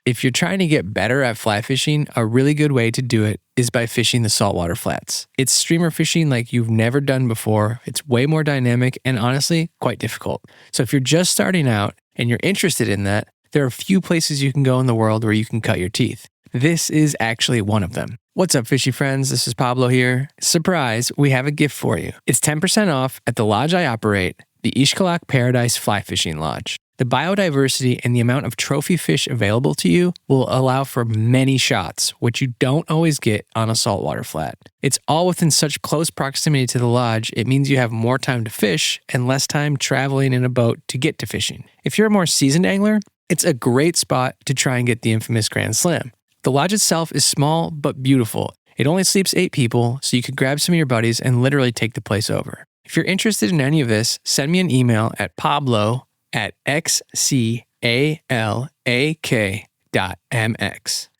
If you're trying to get better at fly fishing, a really good way to do it is by fishing the saltwater flats. It's streamer fishing like you've never done before. It's way more dynamic and honestly quite difficult. So if you're just starting out and you're interested in that, there are a few places you can go in the world where you can cut your teeth. This is actually one of them. What's up, fishy friends? This is Pablo here. Surprise, we have a gift for you. It's 10% off at the lodge I operate, the Ishkalak Paradise Fly Fishing Lodge. The biodiversity and the amount of trophy fish available to you will allow for many shots, which you don't always get on a saltwater flat. It's all within such close proximity to the lodge, it means you have more time to fish and less time traveling in a boat to get to fishing. If you're a more seasoned angler, it's a great spot to try and get the infamous Grand Slam. The lodge itself is small but beautiful. It only sleeps 8 people, so you could grab some of your buddies and literally take the place over. If you're interested in any of this, send me an email at pablo@xcalak.mx.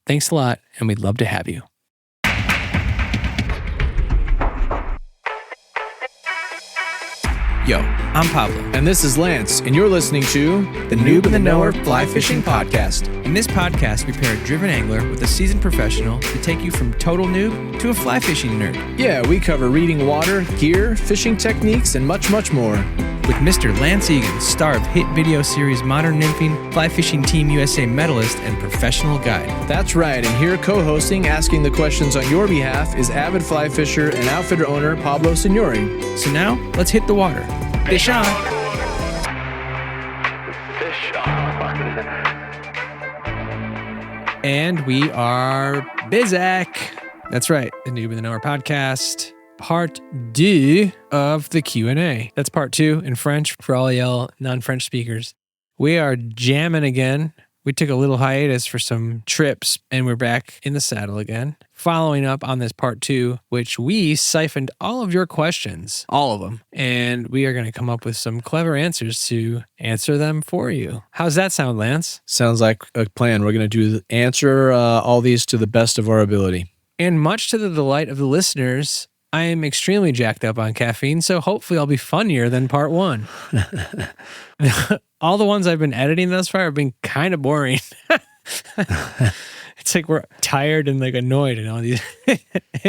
Thanks a lot, and we'd love to have you. Yo, I'm Pablo. And this is Lance, and you're listening to the Noob and the Knower Fly Fishing Podcast. In this podcast, we pair a driven angler with a seasoned professional to take you from total noob to a fly fishing nerd. Yeah, we cover reading water, gear, fishing techniques, and much, much more. With Mr. Lance Egan, star of hit video series Modern Nymphing, Fly Fishing Team USA medalist, and professional guide. That's right, and here co-hosting, asking the questions on your behalf, is avid fly fisher and outfitter owner Pablo Signori. So now, let's hit the water. Fish on! Fish on. And we are Bizak. That's right, the Noob and the Knower podcast. Part 2 of the Q&A. That's part 2 in French for all y'all non-French speakers. We are jamming again. We took a little hiatus for some trips and we're back in the saddle again. Following up on this part 2, which we siphoned all of your questions, all of them, and we are going to come up with some clever answers to answer them for you. How's that sound, Lance? Sounds like a plan. We're going to answer all these to the best of our ability. And much to the delight of the listeners, I am extremely jacked up on caffeine, so hopefully I'll be funnier than part 1. All the ones I've been editing thus far have been kind of boring. It's like we're tired and like annoyed in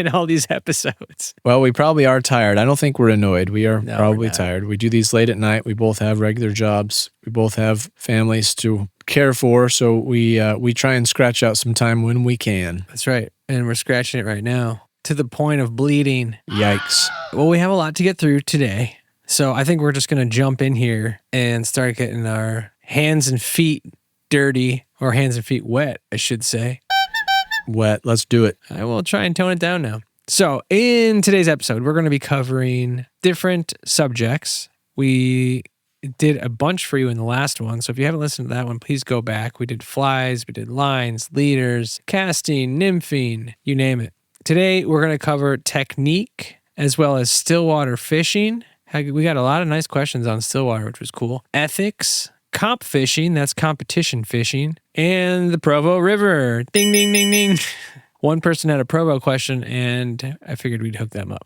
all these episodes. Well, we probably are tired. I don't think we're annoyed. We are probably tired. We do these late at night. We both have regular jobs. We both have families to care for, so we try and scratch out some time when we can. That's right, and we're scratching it right now. To the point of bleeding. Yikes. Well, we have a lot to get through today. So I think we're just going to jump in here and start getting our hands and feet dirty, or hands and feet wet, I should say. Wet. Let's do it. I will try and tone it down now. So in today's episode, we're going to be covering different subjects. We did a bunch for you in the last one. So if you haven't listened to that one, please go back. We did flies, we did lines, leaders, casting, nymphing, you name it. Today, we're going to cover technique as well as stillwater fishing. We got a lot of nice questions on stillwater, which was cool. Ethics, comp fishing, that's competition fishing, and the Provo River. Ding, ding, ding, ding. One person had a Provo question, and I figured we'd hook them up.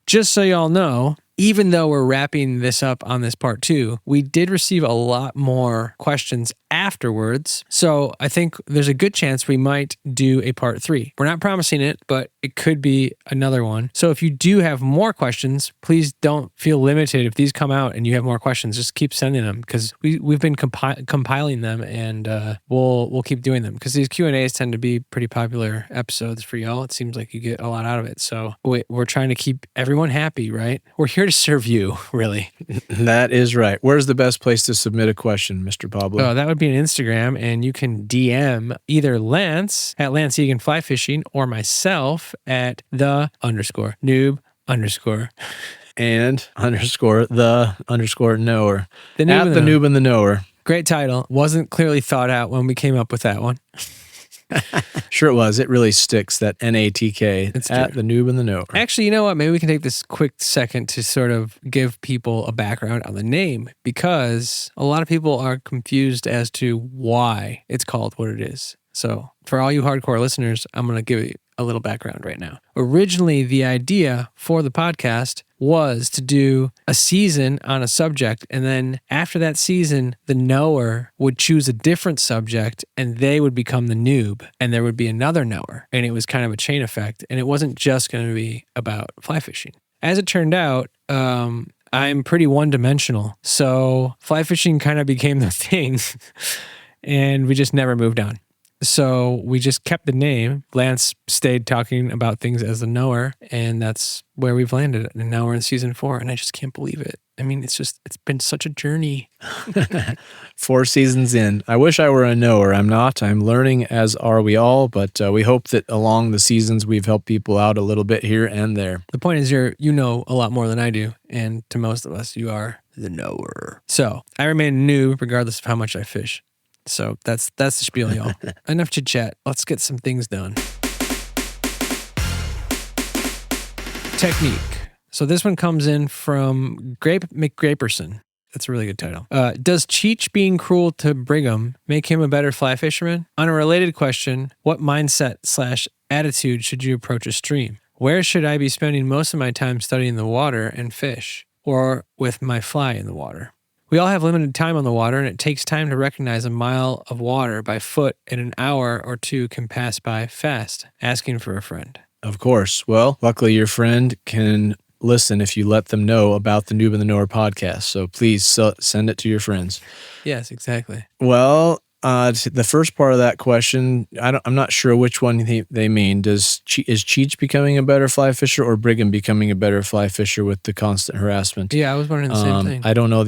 Just so y'all know, even though we're wrapping this up on this part 2, we did receive a lot more questions afterwards. So I think there's a good chance we might do a part 3. We're not promising it, but it could be another one. So if you do have more questions, please don't feel limited. If these come out and you have more questions, just keep sending them, because we've been compiling them, and we'll keep doing them, because these Q&As tend to be pretty popular episodes for y'all. It seems like you get a lot out of it. So we're trying to keep everyone happy, right? We're here to serve you, really. That is right. Where's the best place to submit a question, Mr. Pablo? Oh, that would be an Instagram, and you can DM either Lance at Lance Egan Fly Fishing or myself at _noob_ and _the knower. The Noob at and the Noob and the Knower. Great title. Wasn't clearly thought out when we came up with that one. Sure it was. It really sticks, that NATK. It's at true. the Noob and the Knower. Actually, you know what? Maybe we can take this quick second to sort of give people a background on the name, because a lot of people are confused as to why it's called what it is. So for all you hardcore listeners, I'm going to give you a little background right now. Originally, the idea for the podcast was to do a season on a subject, and then after that season, the knower would choose a different subject and they would become the noob, and there would be another knower, and it was kind of a chain effect, and it wasn't just going to be about fly fishing. As it turned out, I'm pretty one-dimensional, so fly fishing kind of became the thing, and we just never moved on. So we just kept the name. Lance stayed talking about things as a knower, and that's where we've landed. And now we're in season 4, and I just can't believe it. I mean, it's been such a journey. 4 seasons in. I wish I were a knower. I'm not. I'm learning, as are we all, but we hope that along the seasons we've helped people out a little bit here and there. The point is you know a lot more than I do, and to most of us, you are the knower. So I remain new regardless of how much I fish. So that's the spiel, y'all. Enough chit chat. Let's get some things done. Technique. So this one comes in from Grape McGraperson. That's a really good title. Does Cheech being cruel to Brigham make him a better fly fisherman? On a related question, what mindset / attitude should you approach a stream? Where should I be spending most of my time studying the water and fish, or with my fly in the water? We all have limited time on the water, and it takes time to recognize a mile of water by foot, and an hour or two can pass by fast. Asking for a friend. Of course. Well, luckily your friend can listen if you let them know about the Noob and the Knower podcast. So please send it to your friends. Yes, exactly. Well, the first part of that question, I'm not sure which one they mean. Is Cheech becoming a better fly fisher, or Brigham becoming a better fly fisher with the constant harassment? Yeah, I was wondering the same thing. I don't know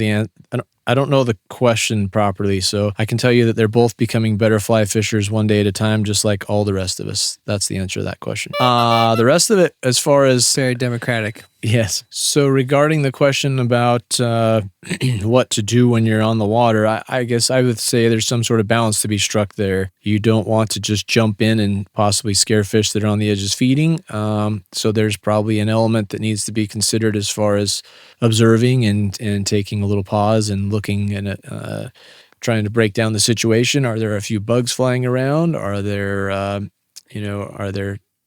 I don't know the question properly, so I can tell you that they're both becoming better fly fishers one day at a time, just like all the rest of us. That's the answer to that question. The rest of it, as far as... Very democratic. Yes. So regarding the question about what to do when you're on the water, I guess I would say there's some sort of balance to be struck there. You don't want to just jump in and possibly scare fish that are on the edges feeding. So there's probably an element that needs to be considered as far as observing and taking a little pause and looking and trying to break down the situation. Are there a few bugs flying around? Are there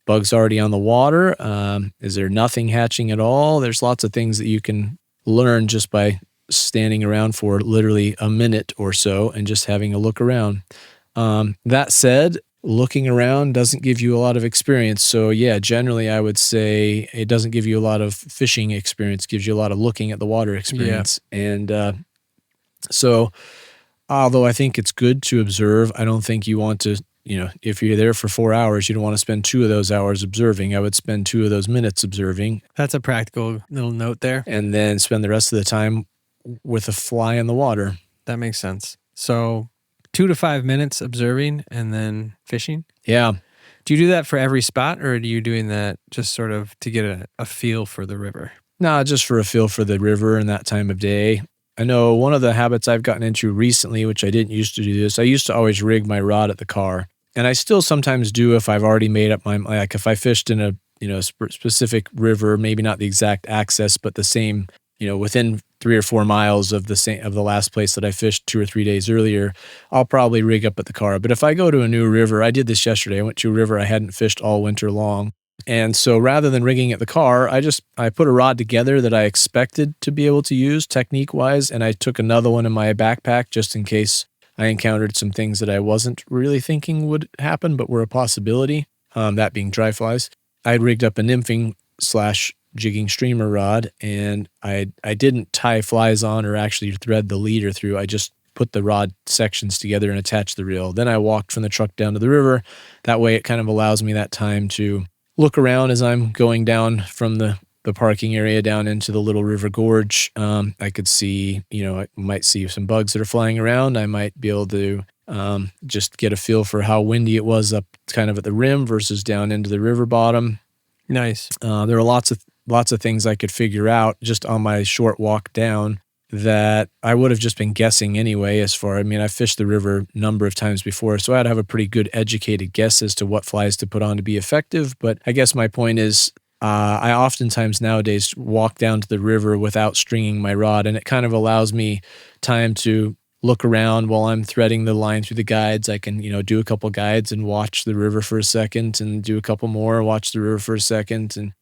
bugs already on the water? Is there nothing hatching at all? There's lots of things that you can learn just by standing around for literally a minute or so and just having a look around. That said, looking around doesn't give you a lot of experience. So yeah, generally I would say it doesn't give you a lot of fishing experience. It gives you a lot of looking at the water experience. Yeah. And so although I think it's good to observe, I don't think you want to, if you're there for 4 hours, you don't want to spend 2 of those hours observing. I would spend 2 of those minutes observing. That's a practical little note there. And then spend the rest of the time with a fly in the water. That makes sense. So 2 to 5 minutes observing and then fishing? Yeah. Do you do that for every spot, or are you doing that just sort of to get a feel for the river? No, just for a feel for the river and that time of day. I know one of the habits I've gotten into recently, which I didn't used to do this, I used to always rig my rod at the car. And I still sometimes do if I've already made up my, like if I fished in a, specific river, maybe not the exact access, but the same, within 3 or 4 miles of the last place that I fished 2 or 3 days earlier, I'll probably rig up at the car. But if I go to a new river, I did this yesterday. I went to a river I hadn't fished all winter long. And so rather than rigging at the car, I put a rod together that I expected to be able to use technique wise. And I took another one in my backpack just in case I encountered some things that I wasn't really thinking would happen, but were a possibility, that being dry flies. I rigged up a nymphing / jigging streamer rod, and I didn't tie flies on or actually thread the leader through. I just put the rod sections together and attached the reel. Then I walked from the truck down to the river. That way it kind of allows me that time to look around as I'm going down from the parking area down into the little river gorge. I could see, I might see some bugs that are flying around. I might be able to just get a feel for how windy it was up kind of at the rim versus down into the river bottom. Nice. There are lots of things I could figure out just on my short walk down that I would have just been guessing anyway. I fished the river a number of times before, so I'd have a pretty good educated guess as to what flies to put on to be effective. But I guess my point is, I oftentimes nowadays walk down to the river without stringing my rod, and it kind of allows me time to look around while I'm threading the line through the guides. I can, do a couple guides and watch the river for a second and do a couple more, watch the river for a second and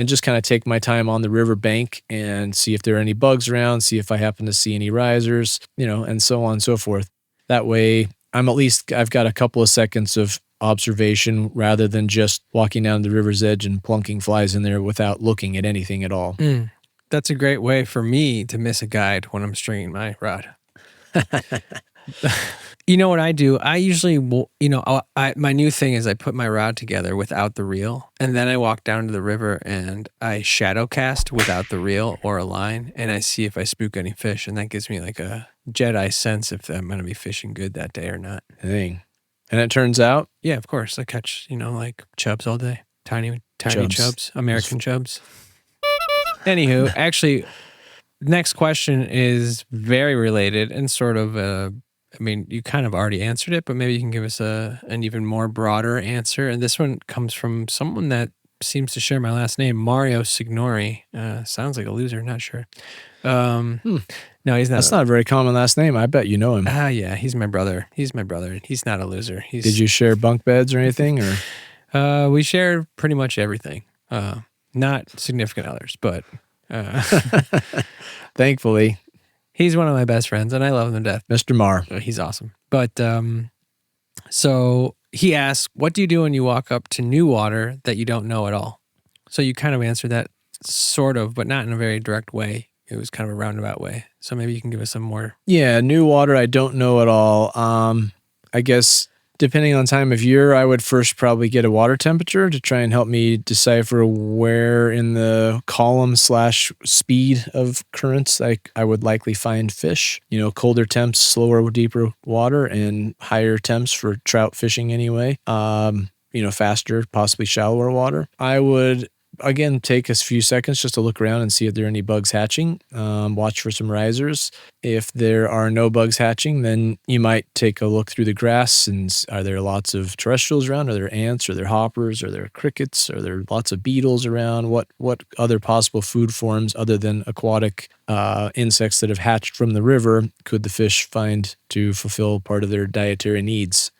just kind of take my time on the river bank and see if there are any bugs around, see if I happen to see any risers, and so on and so forth. That way I've got a couple of seconds of observation rather than just walking down the river's edge and plunking flies in there without looking at anything at all. That's a great way for me to miss a guide when I'm stringing my rod. You know what I do? I usually, my new thing is I put my rod together without the reel, and then I walk down to the river and I shadow cast without the reel or a line, and I see if I spook any fish, and that gives me like a Jedi sense if I'm going to be fishing good that day or not. Dang. And it turns out? Yeah, of course. I catch, like chubs all day. Tiny chubs. American chubs. Anywho, actually, next question is very related and sort of you kind of already answered it, but maybe you can give us an even more broader answer. And this one comes from someone that seems to share my last name, Mario Signori. Sounds like a loser, not sure. No, he's not. That's not a very common last name. I bet you know him. Yeah, he's my brother. He's not a loser. Did you share bunk beds or anything? Or we share pretty much everything. Not significant others, but thankfully. He's one of my best friends, and I love him to death. Mr. Marr. He's awesome. But so he asks, what do you do when you walk up to new water that you don't know at all? So you kind of answered that sort of, but not in a very direct way. It was kind of a roundabout way. So maybe you can give us some more. Yeah, new water I don't know at all. I guess depending on time of year, I would first probably get a water temperature to try and help me decipher where in the column/speed of currents I would likely find fish. Colder temps, slower, deeper water, and higher temps for trout fishing anyway. Faster, possibly shallower water. I would again take a few seconds just to look around and see if there are any bugs hatching. Watch for some risers. If there are no bugs hatching, then you might take a look through the grass and are there lots of terrestrials around? Are there ants? Are there hoppers? Are there crickets? Are there lots of beetles around? What other possible food forms other than aquatic insects that have hatched from the river could the fish find to fulfill part of their dietary needs?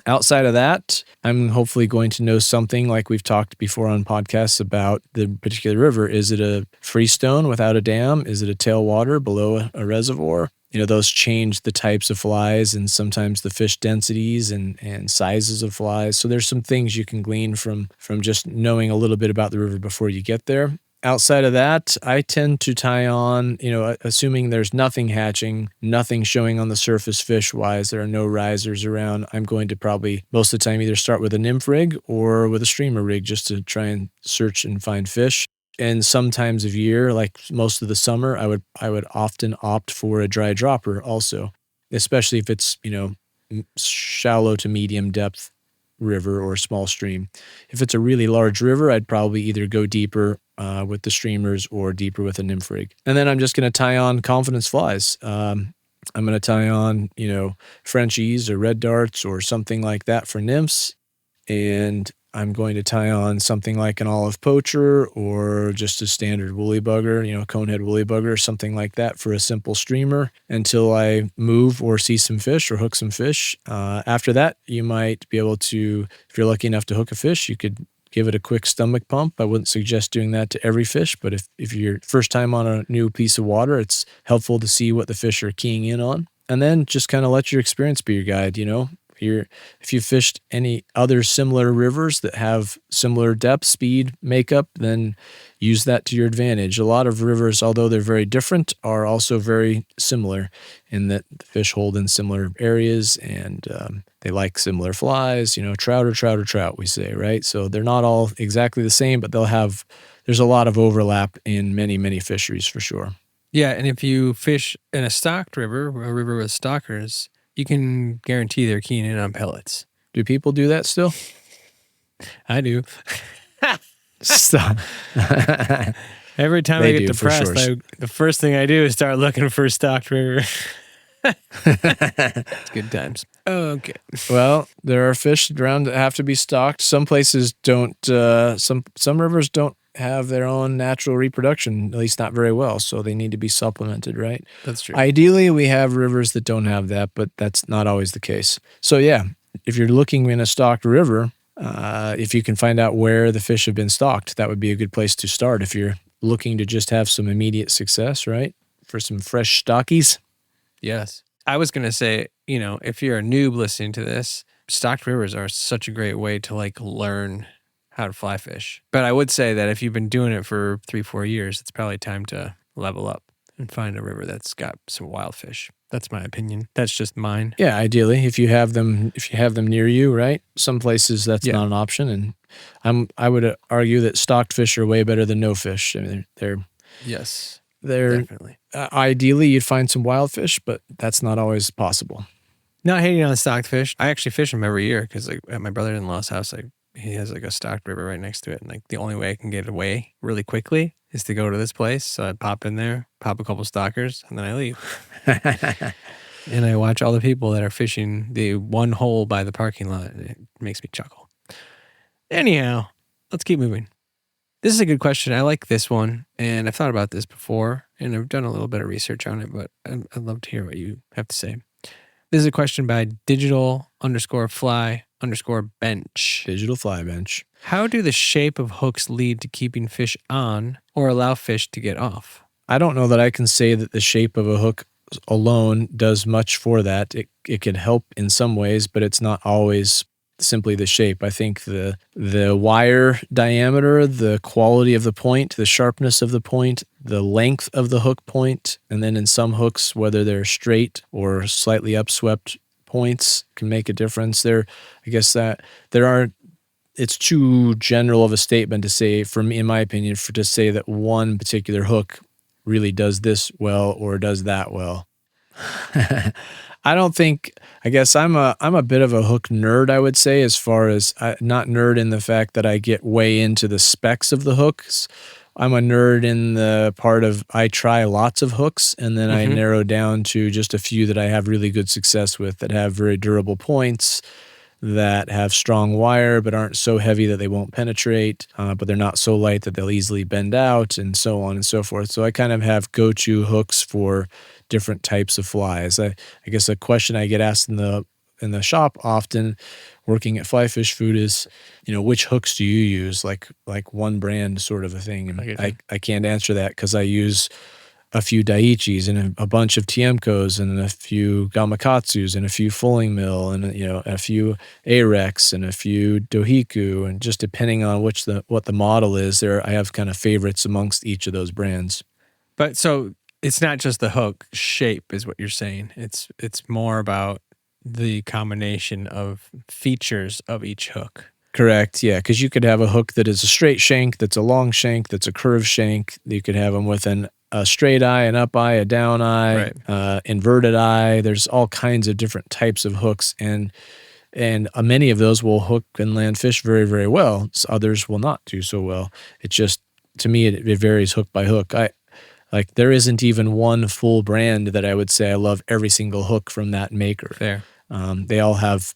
Outside of that, I'm hopefully going to know something like we've talked before on podcasts about the particular river. Is it a freestone without a dam? Is it a tailwater below a reservoir? Those change the types of flies and sometimes the fish densities and sizes of flies. So there's some things you can glean from just knowing a little bit about the river before you get there. Outside of that, I tend to tie on, assuming there's nothing hatching, nothing showing on the surface fish-wise, there are no risers around, I'm going to probably, most of the time, either start with a nymph rig or with a streamer rig just to try and search and find fish. And some times of year, like most of the summer, I would often opt for a dry dropper also, especially if it's, shallow to medium depth river or small stream. If it's a really large river, I'd probably either go deeper with the streamers or deeper with a nymph rig. And then I'm just going to tie on confidence flies. I'm going to tie on, Frenchies or red darts or something like that for nymphs. And I'm going to tie on something like an olive poacher or just a standard woolly bugger, conehead woolly bugger, something like that for a simple streamer until I move or see some fish or hook some fish. After that, you might be able to, if you're lucky enough to hook a fish, you could give it a quick stomach pump. I wouldn't suggest doing that to every fish, but if you're first time on a new piece of water, it's helpful to see what the fish are keying in on. And then just kind of let your experience be your guide, If you've fished any other similar rivers that have similar depth, speed, makeup, then use that to your advantage. A lot of rivers, although they're very different, are also very similar in that the fish hold in similar areas and they like similar flies. Trout, we say, right? So they're not all exactly the same, but there's a lot of overlap in many, many fisheries for sure. Yeah, and if you fish in a stocked river, a river with stockers, you can guarantee they're keying in on pellets. Do people do that still? I do. Stop. Every time I get depressed, sure. The first thing I do is start looking for a stocked river. It's good times. Okay. Well, there are fish around that have to be stocked. Some places don't. Some rivers don't have their own natural reproduction, at least not very well. So they need to be supplemented, right? That's true. Ideally, we have rivers that don't have that, but that's not always the case. So yeah, if you're looking in a stocked river, if you can find out where the fish have been stocked, that would be a good place to start if you're looking to just have some immediate success, right? For some fresh stockies. Yes. I was going to say, if you're a noob listening to this, stocked rivers are such a great way to learn how to fly fish. But I would say that if you've been doing it for 3-4 years, it's probably time to level up and find a river that's got some wild fish. That's my opinion. That's just mine. Yeah, ideally, if you have them near you, right? Some places that's not an option, and I would argue that stocked fish are way better than no fish. I mean, they're definitely. Ideally, you'd find some wild fish, but that's not always possible. Not hating on stocked fish. I actually fish them every year because at my brother-in-law's house, he has a stocked river right next to it, and the only way I can get away really quickly is to go to this place. So I pop in there, pop a couple stockers, and then I leave. And I watch all the people that are fishing the one hole by the parking lot, and it makes me chuckle. Anyhow, let's keep moving. This is a good question. I like this one, and I've thought about this before, and I've done a little bit of research on it, but I'd love to hear what you have to say. This is a question by digital_fly_bench. Digital fly bench. How do the shape of hooks lead to keeping fish on or allow fish to get off? I don't know that I can say that the shape of a hook alone does much for that. It can help in some ways, but it's not always simply the shape. I think the wire diameter, the quality of the point, the sharpness of the point, the length of the hook point, and then in some hooks, whether they're straight or slightly upswept points can make a difference. It's too general of a statement to say, in my opinion, to say that one particular hook really does this well or does that well. I guess I'm a bit of a hook nerd, I would say, as far as not nerd in the fact that I get way into the specs of the hooks. I'm a nerd in the part of I try lots of hooks and then I narrow down to just a few that I have really good success with that have very durable points, that have strong wire but aren't so heavy that they won't penetrate, but they're not so light that they'll easily bend out, and so on and so forth. So I kind of have go-to hooks for different types of flies. I guess a question I get asked in the shop often, working at Fly Fish Food, is, which hooks do you use? Like one brand sort of a thing. And I can't answer that because I use a few Daiichis and a bunch of Tiemcos and a few Gamakatsus and a few Fulling Mill and a few Arex and a few Dohiku, and just depending on what the model is, I have kind of favorites amongst each of those brands. But so it's not just the hook shape is what you're saying. It's more about the combination of features of each hook. Correct, yeah, because you could have a hook that is a straight shank, that's a long shank, that's a curved shank. You could have them with a straight eye, an up eye, a down eye, inverted eye. There's all kinds of different types of hooks, and many of those will hook and land fish very, very well. Others will not do so well. It just, to me, it varies hook by hook. There isn't even one full brand that I would say I love every single hook from that maker. Fair. They all have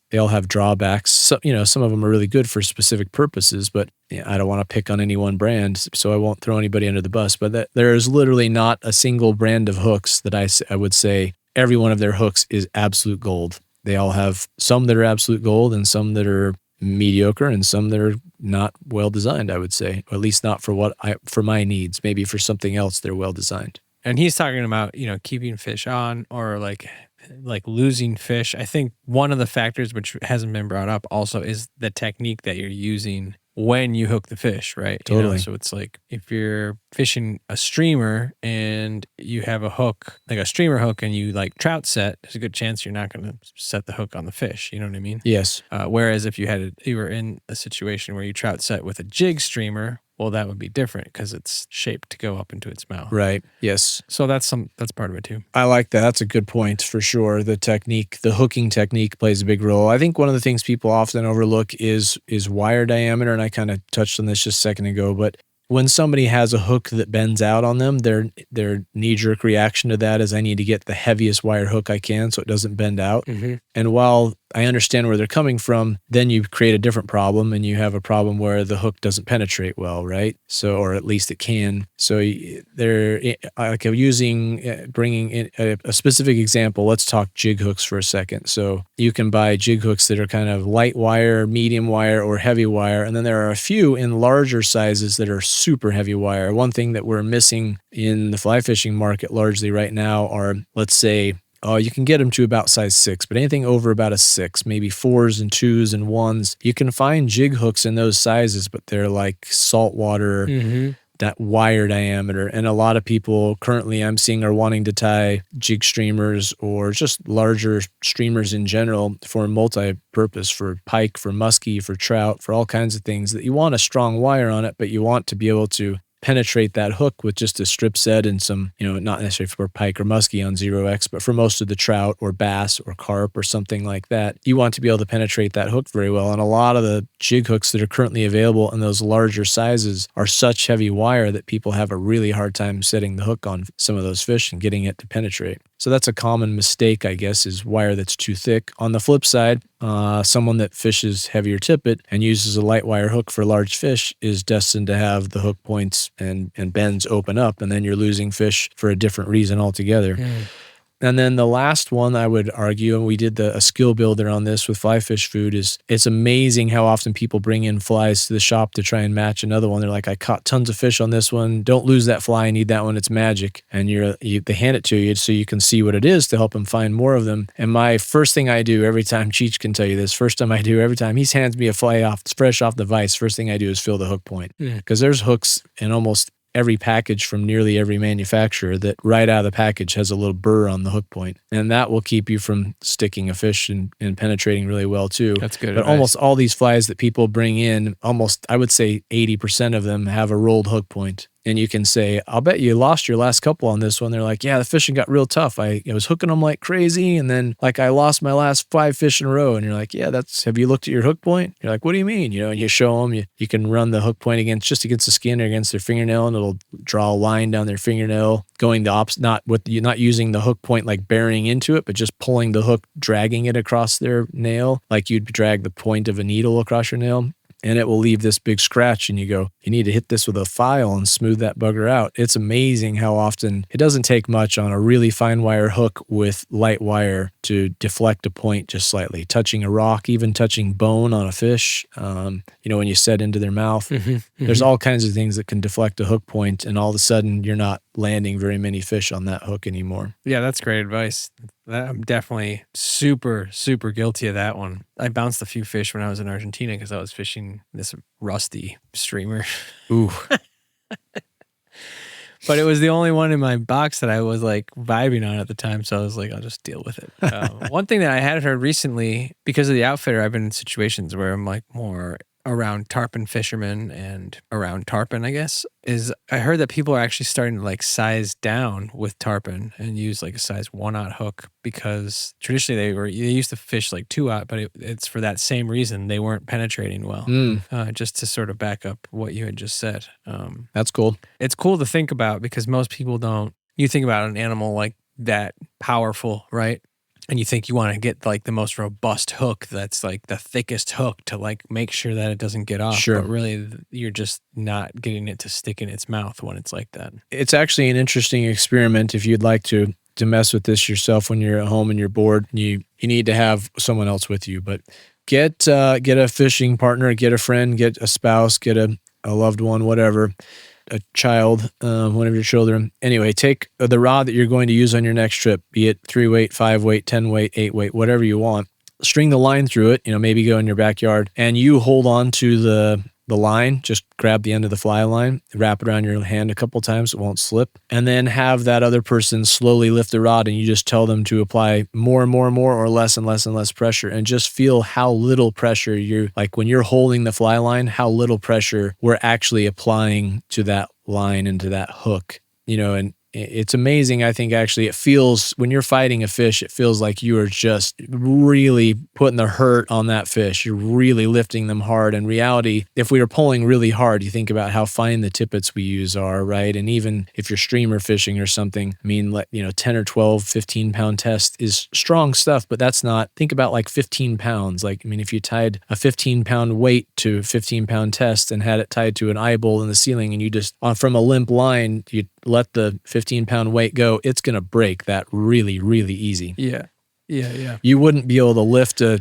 drawbacks. So, some of them are really good for specific purposes, but I don't want to pick on any one brand, so I won't throw anybody under the bus. But there is literally not a single brand of hooks that I would say every one of their hooks is absolute gold. They all have some that are absolute gold and some that are mediocre and some that are not well designed, I would say, or at least not for my needs. Maybe for something else they're well designed. And he's talking about, keeping fish on or like losing fish. I think one of the factors which hasn't been brought up also is the technique that you're using when you hook the fish, right? Totally. So it's like if you're fishing a streamer and you have a hook, like a streamer hook, and you trout set, there's a good chance you're not going to set the hook on the fish. You know what I mean? Yes. Whereas if you were in a situation where you trout set with a jig streamer, well, that would be different because it's shaped to go up into its mouth. Right. Yes. So that's part of it too. I like that. That's a good point for sure. The technique, the hooking technique plays a big role. I think one of the things people often overlook is wire diameter, and I kind of touched on this just a second ago, but when somebody has a hook that bends out on them, their knee-jerk reaction to that is I need to get the heaviest wire hook I can so it doesn't bend out. And while I understand where they're coming from, then you create a different problem, and you have a problem where the hook doesn't penetrate well, right? So, or at least it can. So they're like bringing in a specific example. Let's talk jig hooks for a second. So you can buy jig hooks that are kind of light wire, medium wire, or heavy wire. And then there are a few in larger sizes that are super heavy wire. One thing that we're missing in the fly fishing market largely right now are, let's say, you can get them to about size 6, but anything over about a 6, maybe 4s and 2s and 1s, you can find jig hooks in those sizes, but they're like saltwater, that wire diameter. And a lot of people currently I'm seeing are wanting to tie jig streamers or just larger streamers in general for multi-purpose, for pike, for muskie, for trout, for all kinds of things that you want a strong wire on it, but you want to be able to penetrate that hook with just a strip set and some, not necessarily for pike or muskie on 0x, but for most of the trout or bass or carp or something like that, you want to be able to penetrate that hook very well. And a lot of the jig hooks that are currently available in those larger sizes are such heavy wire that people have a really hard time setting the hook on some of those fish and getting it to penetrate. So that's a common mistake, I guess, is wire that's too thick. On the flip side, someone that fishes heavier tippet and uses a light wire hook for large fish is destined to have the hook points and bends open up, and then you're losing fish for a different reason altogether. And then the last one I would argue, and we did a skill builder on this with fly fish food, is it's amazing how often people bring in flies to the shop to try and match another one. They're like, I caught tons of fish on this one. Don't lose that fly. I need that one. It's magic. And they hand it to you so you can see what it is to help them find more of them. And my first thing I do every time, Cheech can tell you this, every time he hands me a fly fresh off the vise, first thing I do is fill the hook point. Because there's hooks in almost every package from nearly every manufacturer that right out of the package has a little burr on the hook point. And that will keep you from sticking a fish and penetrating really well too. That's good But advice. almost all these flies that people bring in, I would say 80% of them have a rolled hook point. And you can say, I'll bet you lost your last couple on this one. They're like, yeah, the fishing got real tough. I was hooking them like crazy. And then I lost my last 5 fish in a row. And you're like, yeah, have you looked at your hook point? You're like, what do you mean? And you show them, you can run the hook point against the skin or against their fingernail, and it'll draw a line down their fingernail going the opposite, not using the hook point like burying into it, but just pulling the hook, dragging it across their nail like you'd drag the point of a needle across your nail. And it will leave this big scratch, and you go, you need to hit this with a file and smooth that bugger out. It's amazing how often it doesn't take much on a really fine wire hook with light wire to deflect a point just slightly. Touching a rock, even touching bone on a fish, when you set into their mouth. There's all kinds of things that can deflect a hook point, and all of a sudden you're not landing very many fish on that hook anymore. Yeah, that's great advice. I'm definitely super, super guilty of that one. I bounced a few fish when I was in Argentina because I was fishing this rusty streamer. Ooh. But it was the only one in my box that I was vibing on at the time. So I was like, I'll just deal with it. One thing that I had heard recently, because of the outfitter, I've been in situations where I'm more around tarpon fishermen and around tarpon, I guess, is I heard that people are actually starting to size down with tarpon and use a size 1/0 hook, because traditionally they used to fish 2/0, but it's for that same reason. They weren't penetrating well. Just to sort of back up what you had just said. That's cool. It's cool to think about because most people don't. You think about an animal like that powerful, right? And you think you want to get the most robust hook that's the thickest hook to make sure that it doesn't get off. Sure. But really you're just not getting it to stick in its mouth when it's like that. It's actually an interesting experiment if you'd like to mess with this yourself when you're at home and you're bored. You need to have someone else with you, but get a fishing partner, get a friend, get a spouse, get a loved one, whatever. A child, one of your children. Anyway, take the rod that you're going to use on your next trip, be it 3-weight, 5-weight, 10-weight, 8-weight, whatever you want. String the line through it, maybe go in your backyard, and you hold on to the line, just grab the end of the fly line, wrap it around your hand a couple times, it won't slip, and then have that other person slowly lift the rod, and you just tell them to apply more and more and more, or less and less and less pressure, and just feel how little pressure when you're holding the fly line, how little pressure we're actually applying to that line and to that hook, and it's amazing. I think actually it feels, when you're fighting a fish, it feels like you are just really putting the hurt on that fish. You're really lifting them hard. In reality, if we are pulling really hard, you think about how fine the tippets we use are, right? And even if you're streamer fishing or something, I mean, 10 or 12, 15 pound test is strong stuff, but that's not, think about like 15 pounds. Like, I mean, if you tied a 15 pound weight to a 15 pound test and had it tied to an eye bolt in the ceiling, and you just, from a limp line, you let the 15 pound weight go, it's going to break that really, really easy. Yeah. You wouldn't be able to lift a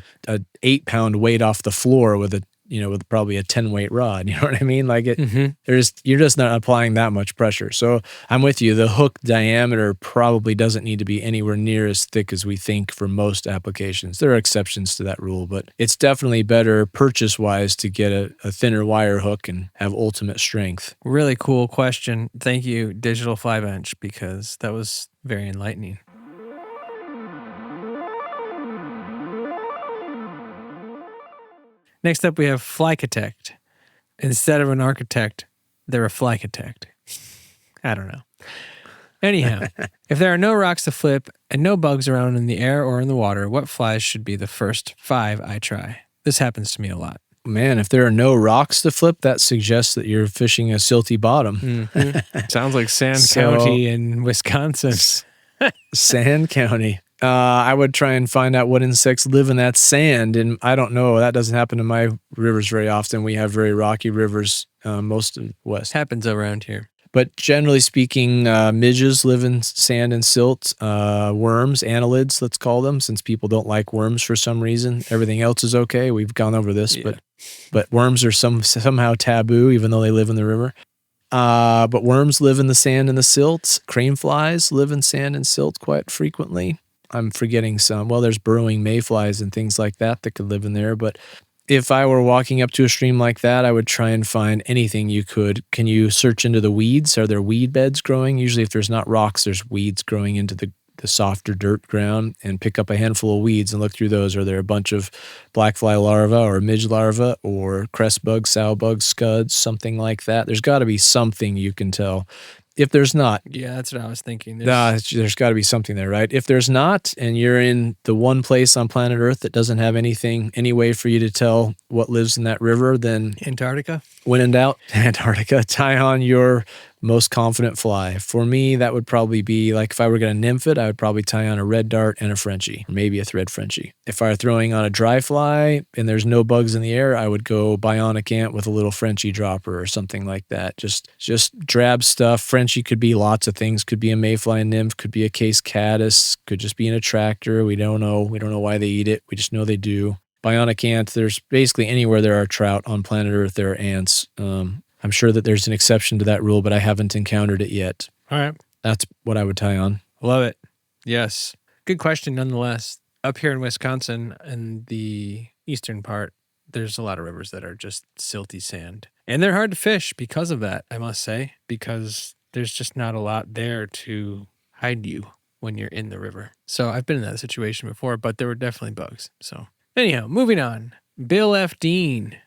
8 pound weight off the floor with with probably a 10 weight rod. You know what I mean? Like you're just not applying that much pressure. So I'm with you. The hook diameter probably doesn't need to be anywhere near as thick as we think for most applications. There are exceptions to that rule, but it's definitely better purchase wise to get a thinner wire hook and have ultimate strength. Really cool question. Thank you, Digital 5-inch, because that was very enlightening. Next up, we have Flycatect. Instead of an architect, they're a Flycatect. I don't know. Anyhow, if there are no rocks to flip and no bugs around in the air or in the water, what flies should be the first 5 I try? This happens to me a lot. Man, if there are no rocks to flip, that suggests that you're fishing a silty bottom. Mm-hmm. Sounds like Sand County in Wisconsin. Sand County. I would try and find out what insects live in that sand. And I don't know. That doesn't happen in my rivers very often. We have very rocky rivers, most of the West. Happens around here. But generally speaking, midges live in sand and silt. Worms, annelids, let's call them, since people don't like worms for some reason. Everything else is okay. We've gone over this, but worms are somehow taboo, even though they live in the river. But worms live in the sand and the silt. Crane flies live in sand and silt quite frequently. I'm forgetting some. Well, there's burrowing mayflies and things like that could live in there. But if I were walking up to a stream like that, I would try and find anything you could. Can you search into the weeds? Are there weed beds growing? Usually if there's not rocks, there's weeds growing into the softer dirt ground, and pick up a handful of weeds and look through those. Are there a bunch of black fly larvae or midge larvae or crest bugs, sow bugs, scuds, something like that? There's got to be something you can tell. If there's not, yeah, that's what I was thinking. There's got to be something there, right? If there's not, and you're in the one place on planet Earth that doesn't have any way for you to tell what lives in that river, then Antarctica. When in doubt, Antarctica, tie on your most confident fly. For me, that would probably be like if I were going to nymph it, I would probably tie on a red dart and a Frenchie, or maybe a thread Frenchie. If I were throwing on a dry fly and there's no bugs in the air, I would go bionic ant with a little Frenchie dropper or something like that. Just drab stuff. Frenchie could be lots of things. Could be a mayfly nymph, could be a case caddis, could just be an attractor. We don't know. We don't know why they eat it. We just know they do. Bionic ant, there's basically anywhere there are trout on planet Earth, there are ants. I'm sure that there's an exception to that rule, but I haven't encountered it yet. All right. That's what I would tie on. Love it. Yes. Good question nonetheless. Up here in Wisconsin, in the eastern part, there's a lot of rivers that are just silty sand. And they're hard to fish because of that, I must say, because there's just not a lot there to hide you when you're in the river. So I've been in that situation before, but there were definitely bugs. So anyhow, moving on. Bill of Dean.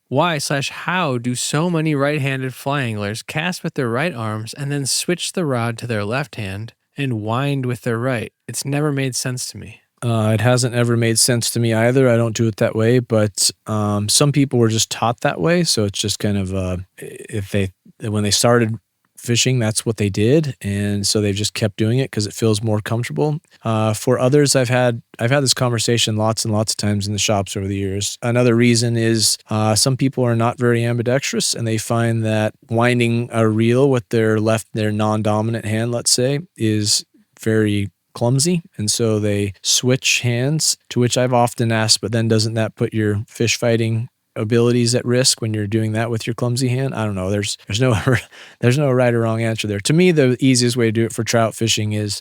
Why/how do so many right-handed fly anglers cast with their right arms and then switch the rod to their left hand and wind with their right? It's never made sense to me. It hasn't ever made sense to me either. I don't do it that way, but some people were just taught that way. So it's just kind of when they started fishing, that's what they did, and so they've just kept doing it because it feels more comfortable. For others, I've had this conversation lots and lots of times in the shops over the years. Another reason is some people are not very ambidextrous, and they find that winding a reel with their non-dominant hand, let's say, is very clumsy, and so they switch hands. To which I've often asked, but then doesn't that put your fish fighting abilities at risk when you're doing that with your clumsy hand? I don't know. There's no right or wrong answer there. To me, the easiest way to do it for trout fishing is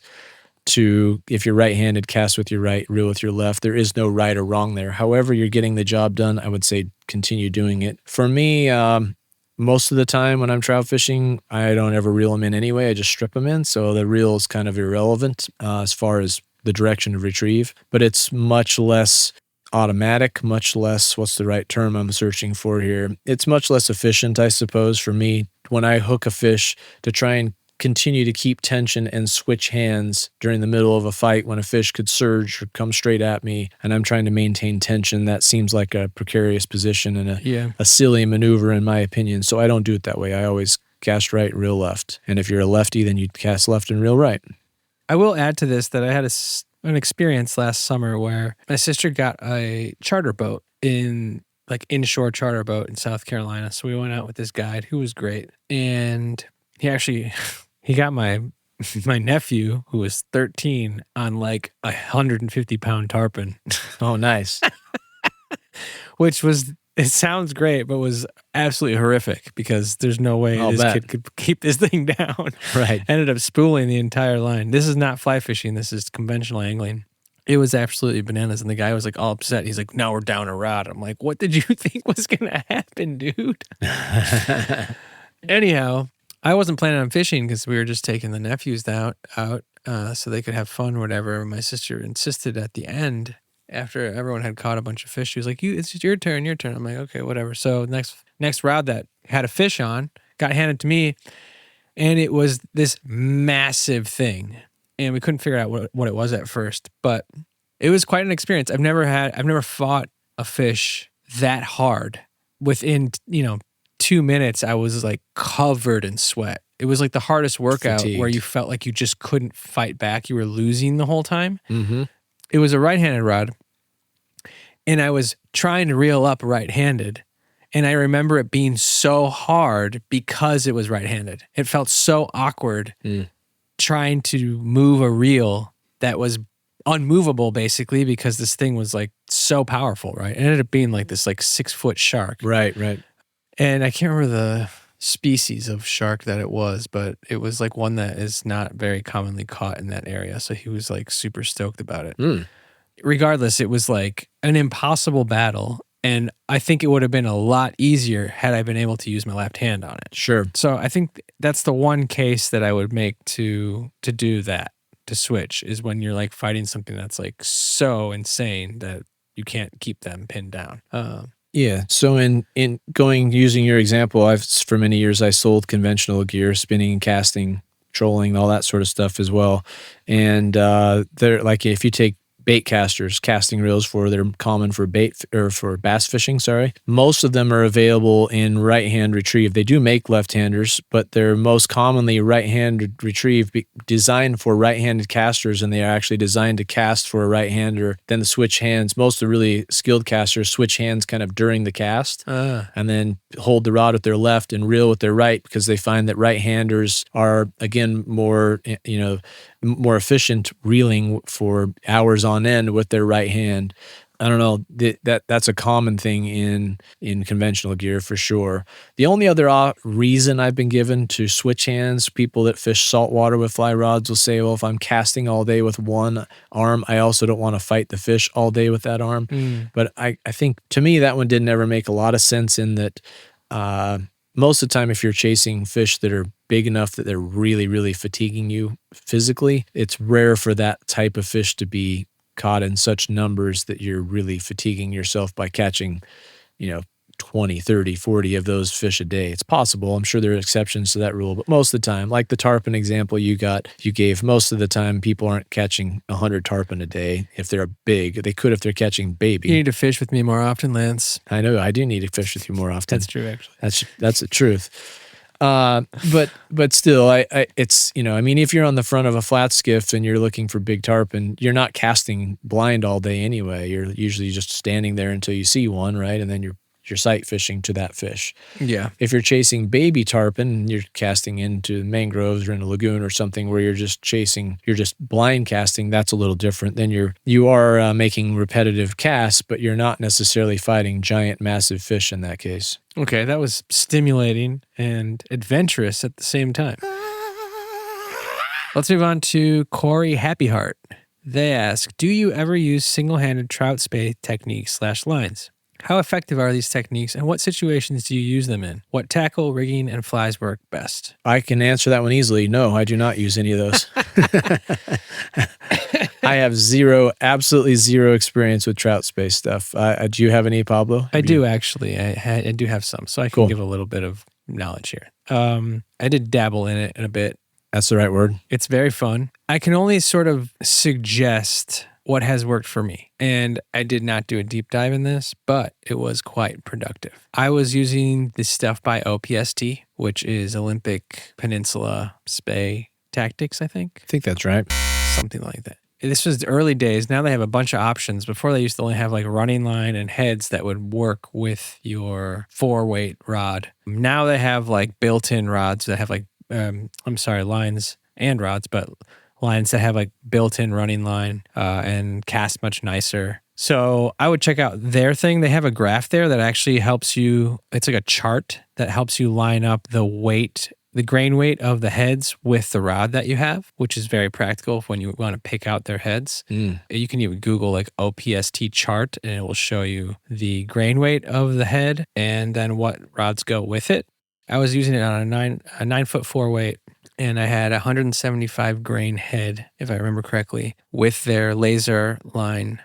to, if you're right-handed, cast with your right, reel with your left. There is no right or wrong there. However you're getting the job done, I would say continue doing it. For me, most of the time when I'm trout fishing, I don't ever reel them in anyway. I just strip them in. So the reel is kind of irrelevant as far as the direction of retrieve, but it's much less automatic, much less, what's the right term I'm searching for here? It's much less efficient, I suppose, for me when I hook a fish to try and continue to keep tension and switch hands during the middle of a fight when a fish could surge or come straight at me and I'm trying to maintain tension. That seems like a precarious position and a silly maneuver in my opinion. So I don't do it that way. I always cast right, reel left. And if you're a lefty, then you cast left and reel right. I will add to this that I had an experience last summer where my sister got a charter boat inshore charter boat in South Carolina. So we went out with this guide who was great. And he got my nephew, who was 13, on like 150-pound tarpon. Oh, nice. Which it sounds great, but was absolutely horrific because there's no way kid could keep this thing down. Right. Ended up spooling the entire line. This is not fly fishing. This is conventional angling. It was absolutely bananas. And the guy was like all upset. He's like, now we're down a rod. I'm like, what did you think was going to happen, dude? Anyhow, I wasn't planning on fishing because we were just taking the nephews out so they could have fun or whatever. My sister insisted at the end, after everyone had caught a bunch of fish, she was like, it's your turn. I'm like, okay, whatever. So next rod that had a fish on got handed to me, and it was this massive thing. And we couldn't figure out what it was at first, but it was quite an experience. I've never fought a fish that hard. Within, 2 minutes, I was like covered in sweat. It was like the hardest workout where you felt like you just couldn't fight back. You were losing the whole time. Mm-hmm. It was a right-handed rod, and I was trying to reel up right-handed, and I remember it being so hard because it was right-handed. It felt so awkward trying to move a reel that was unmovable, basically, because this thing was like so powerful, right? It ended up being like this 6-foot shark. Right. And I can't remember the species of shark that it was, but it was like one that is not very commonly caught in that area. So he was like super stoked about it. Regardless, it was like an impossible battle. And I think it would have been a lot easier had I been able to use my left hand on it. Sure. So I think that's the one case that I would make to do that, to switch, is when you're like fighting something that's like so insane that you can't keep them pinned down. Yeah. So in using your example, for many years I sold conventional gear, spinning and casting, trolling, all that sort of stuff as well. And they're like, if you take bait casters, casting reels they're common for for bass fishing, most of them are available in right-hand retrieve. They do make left-handers, but they're most commonly right-handed retrieve, designed for right-handed casters, and they are actually designed to cast for a right-hander. Then the switch hands, most of the really skilled casters switch hands kind of during the cast, and then hold the rod with their left and reel with their right, because they find that right-handers are, again, more efficient reeling for hours on end with their right hand. I don't know, that's a common thing in conventional gear for sure. The only other reason I've been given to switch hands, people that fish saltwater with fly rods will say, well, if I'm casting all day with one arm, I also don't want to fight the fish all day with that arm. But I think, to me, that one didn't ever make a lot of sense, in that most of the time, if you're chasing fish that are big enough that they're really, really fatiguing you physically, it's rare for that type of fish to be caught in such numbers that you're really fatiguing yourself by catching, 20, 30, 40 of those fish a day. It's possible. I'm sure there are exceptions to that rule, but most of the time, like the tarpon example you gave, most of the time people aren't catching 100 tarpon a day if they're big. They could if they're catching baby. You need to fish with me more often, Lance. I know. I do need to fish with you more often. That's true, actually. That's the truth. But still, it's, if you're on the front of a flat skiff and you're looking for big tarpon, you're not casting blind all day anyway. You're usually just standing there until you see one, right? And then you're sight fishing to that fish. Yeah. If you're chasing baby tarpon, you're casting into mangroves or in a lagoon or something where you're just blind casting. That's a little different. Then you are making repetitive casts, but you're not necessarily fighting giant, massive fish in that case. Okay, that was stimulating and adventurous at the same time. Let's move on to Corey Happyheart. They ask, do you ever use single-handed trout spay techniques /lines? How effective are these techniques, and what situations do you use them in? What tackle, rigging, and flies work best? I can answer that one easily. No, I do not use any of those. I have absolutely zero experience with trout space stuff. Do you have any, Pablo? I do, actually. I do have some, so I can give a little bit of knowledge here. I did dabble in it a bit. That's the right word. It's very fun. I can only sort of suggest what has worked for me. And I did not do a deep dive in this, but it was quite productive. I was using this stuff by OPST, which is Olympic Peninsula Spay Tactics, I think. I think that's right. Something like that. This was the early days. Now they have a bunch of options. Before they used to only have like running line and heads that would work with your 4-weight rod. Now they have like built-in rods that have like, lines and rods, but lines that have like built-in running line and cast much nicer. So I would check out their thing. They have a graph there that actually helps you. It's like a chart that helps you line up the weight, the grain weight of the heads with the rod that you have, which is very practical when you want to pick out their heads. You can even Google like OPST chart and it will show you the grain weight of the head and then what rods go with it. I was using it on a 9-foot 4-weight. And I had 175 grain head, if I remember correctly, with their laser line,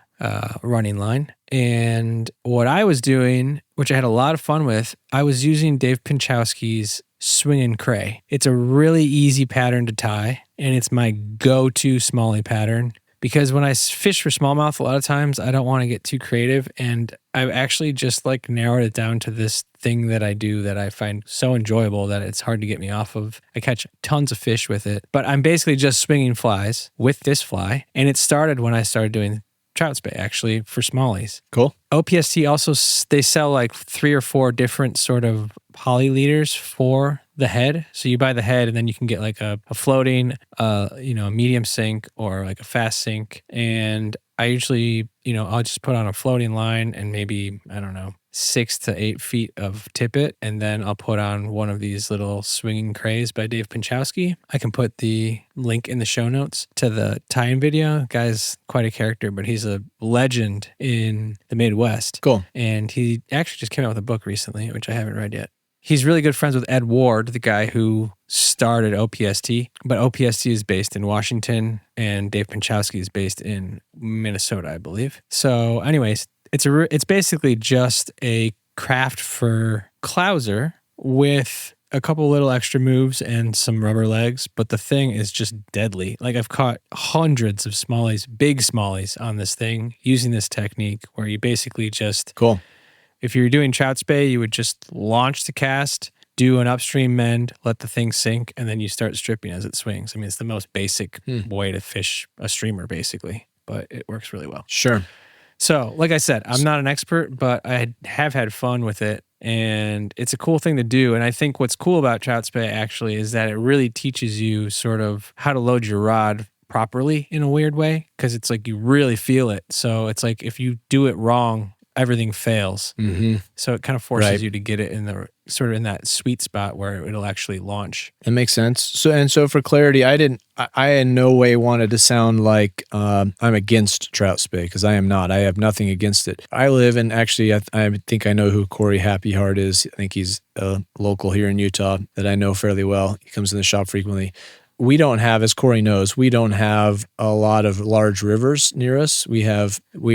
running line. And what I was doing, which I had a lot of fun with, I was using Dave Pinchowski's Swing and Cray. It's a really easy pattern to tie, and it's my go-to smallie pattern. Because when I fish for smallmouth, a lot of times I don't want to get too creative. And I've actually just like narrowed it down to this thing that I do that I find so enjoyable that it's hard to get me off of. I catch tons of fish with it, but I'm basically just swinging flies with this fly. And it started when I started doing trout spay actually for smallies. Cool. OPST also, they sell like 3 or 4 different sort of poly leaders for the head. So you buy the head and then you can get like a floating, a medium sink or like a fast sink. And I usually, I'll just put on a floating line and maybe, 6 to 8 feet of tippet. And then I'll put on one of these little swinging crays by Dave Pinchowski. I can put the link in the show notes to the tie-in video. Guy's quite a character, but he's a legend in the Midwest. Cool. And he actually just came out with a book recently, which I haven't read yet. He's really good friends with Ed Ward, the guy who started OPST, but OPST is based in Washington and Dave Pinchowski is based in Minnesota, I believe. So anyways, it's basically just a craft for clouser with a couple little extra moves and some rubber legs, but the thing is just deadly. Like I've caught hundreds of smallies, big smallies on this thing using this technique where you basically just... Cool. If you're doing trout spay, you would just launch the cast, do an upstream mend, let the thing sink, and then you start stripping as it swings. I mean, it's the most basic way to fish a streamer, basically, but it works really well. Sure. So, like I said, I'm not an expert, but I have had fun with it, and it's a cool thing to do. And I think what's cool about trout spay, actually, is that it really teaches you sort of how to load your rod properly in a weird way, because it's like you really feel it. So it's like if you do it wrong, everything fails. Mm-hmm. So it kind of forces you to get it in the sort of in that sweet spot where it'll actually launch. That makes sense. So for clarity, I in no way wanted to sound like I'm against trout spay, because I am not. I have nothing against it. I live in, actually, I think I know who Corey Happy Heart is. I think he's a local here in Utah that I know fairly well. He comes in the shop frequently. We don't have, as Corey knows, we don't have a lot of large rivers near us. We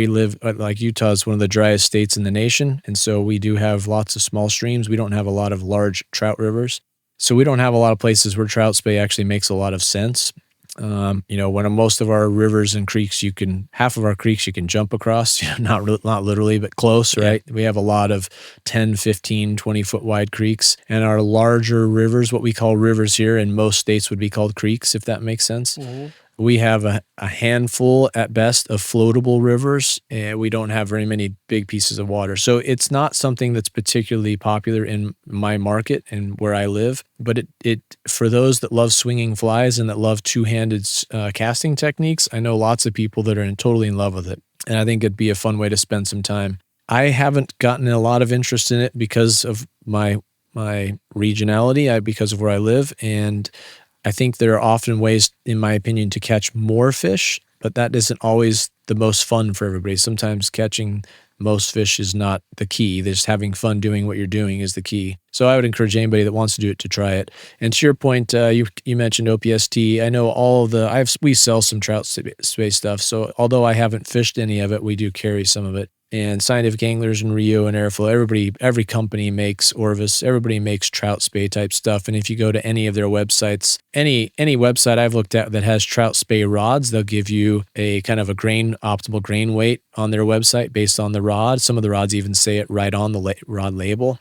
live, like Utah is one of the driest states in the nation. And so we do have lots of small streams. We don't have a lot of large trout rivers. So we don't have a lot of places where trout spay actually makes a lot of sense. When most of our rivers and creeks, half of our creeks you can jump across, not literally, but close, right? We have a lot of 10, 15, 20 foot wide creeks, and our larger rivers, what we call rivers here in most states would be called creeks, if that makes sense. Mm-hmm. We have a handful at best of floatable rivers, and we don't have very many big pieces of water. So it's not something that's particularly popular in my market and where I live. But it for those that love swinging flies and that love two-handed casting techniques, I know lots of people that are totally in love with it. And I think it'd be a fun way to spend some time. I haven't gotten a lot of interest in it because of my regionality, because of where I live, and I think there are often ways, in my opinion, to catch more fish, but that isn't always the most fun for everybody. Sometimes catching most fish is not the key. Just having fun doing what you're doing is the key. So I would encourage anybody that wants to do it to try it. And to your point, you mentioned OPST. I know we sell some trout spay stuff. So although I haven't fished any of it, we do carry some of it. and Scientific Anglers and Rio and Airflow, every company makes Orvis, everybody makes trout spay type stuff. And if you go to any of their websites, any website I've looked at that has trout spay rods, they'll give you a kind of a optimal grain weight on their website based on the rod. Some of the rods even say it right on the rod label.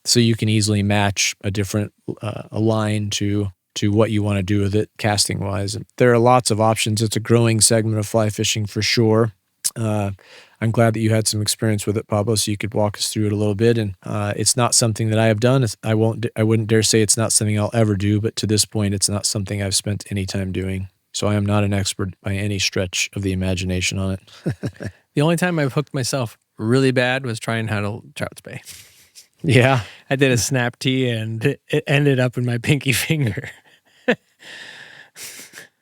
So you can easily match a different a line to what you want to do with it casting wise. And there are lots of options. It's a growing segment of fly fishing for sure. I'm glad that you had some experience with it, Pablo, so you could walk us through it a little bit. And it's not something that I have done. I wouldn't dare say it's not something I'll ever do, but to this point, it's not something I've spent any time doing. So I am not an expert by any stretch of the imagination on it. The only time I've hooked myself really bad was trying how to trout spay. Yeah. I did a snap tee and it ended up in my pinky finger.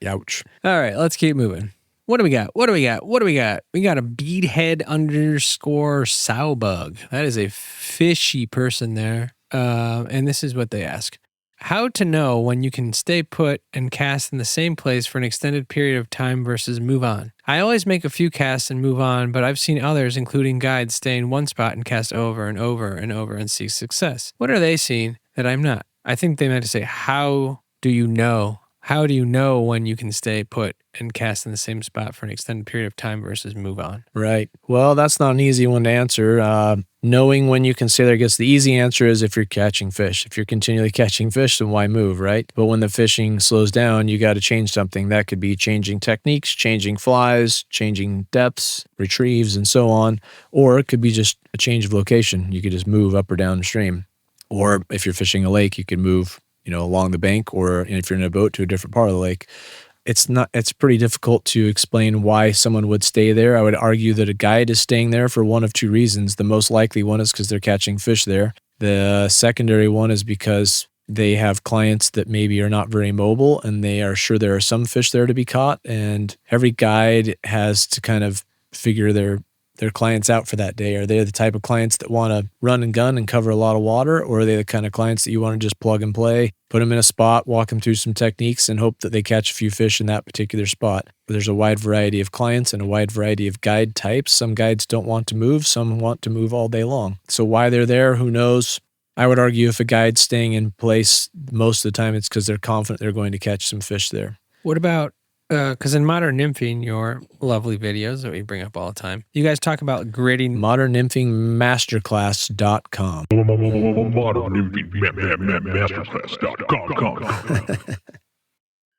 Ouch. All right, let's keep moving. What do we got? We got a beadhead _ sow bug. That is a fishy person there. And this is what they ask. How to know when you can stay put and cast in the same place for an extended period of time versus move on. I always make a few casts and move on, but I've seen others, including guides, stay in one spot and cast over and over and over and see success. What are they seeing that I'm not? I think they meant to say, how do you know? How do you know when you can stay put and cast in the same spot for an extended period of time versus move on? Right. Well, that's not an easy one to answer. Knowing when you can stay there, I guess the easy answer is if you're catching fish. If you're continually catching fish, then why move, right? But when the fishing slows down, you got to change something. That could be changing techniques, changing flies, changing depths, retrieves, and so on. Or it could be just a change of location. You could just move up or downstream. Or if you're fishing a lake, you could move along the bank, or if you're in a boat, to a different part of the lake. It's pretty difficult to explain why someone would stay there. I would argue that a guide is staying there for one of two reasons. The most likely one is because they're catching fish there. The secondary one is because they have clients that maybe are not very mobile and they are sure there are some fish there to be caught. And every guide has to kind of figure their clients out for that day. Are they the type of clients that want to run and gun and cover a lot of water? Or are they the kind of clients that you want to just plug and play, put them in a spot, walk them through some techniques, and hope that they catch a few fish in that particular spot? There's a wide variety of clients and a wide variety of guide types. Some guides don't want to move. Some want to move all day long. So why they're there, who knows? I would argue if a guide's staying in place, most of the time it's because they're confident they're going to catch some fish there. What about because in Modern Nymphing, your lovely videos that we bring up all the time, you guys talk about gridding. ModernNymphingMasterclass.com. ModernNymphingMasterclass.com.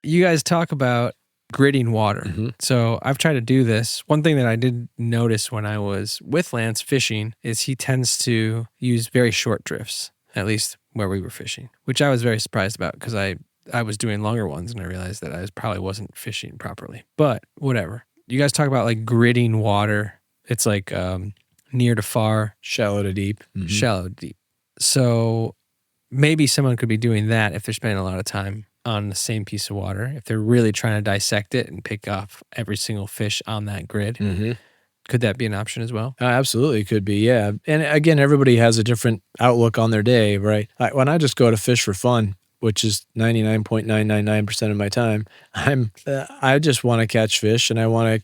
You guys talk about gridding water. Mm-hmm. So I've tried to do this. One thing that I did notice when I was with Lance fishing is he tends to use very short drifts, at least where we were fishing, which I was very surprised about because I was doing longer ones and I realized that I probably wasn't fishing properly. But whatever. You guys talk about like gridding water. It's like near to far. Shallow to deep. Mm-hmm. Shallow to deep. So maybe someone could be doing that if they're spending a lot of time on the same piece of water. If they're really trying to dissect it and pick off every single fish on that grid. Mm-hmm. Could that be an option as well? Absolutely could be, yeah. And again, everybody has a different outlook on their day, right? When I just go to fish for fun, which is 99.999% of my time, I just want to catch fish, and I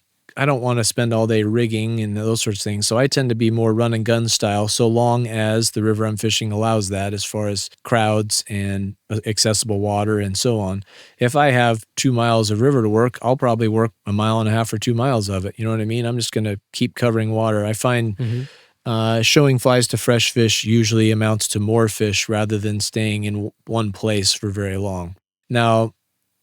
don't want to spend all day rigging and those sorts of things. So I tend to be more run and gun style, so long as the river I'm fishing allows that, as far as crowds and accessible water and so on. If I have 2 miles of river to work, I'll probably work 1.5 miles or 2 miles of it. You know what I mean? I'm just going to keep covering water. I find showing flies to fresh fish usually amounts to more fish rather than staying in one place for very long. Now,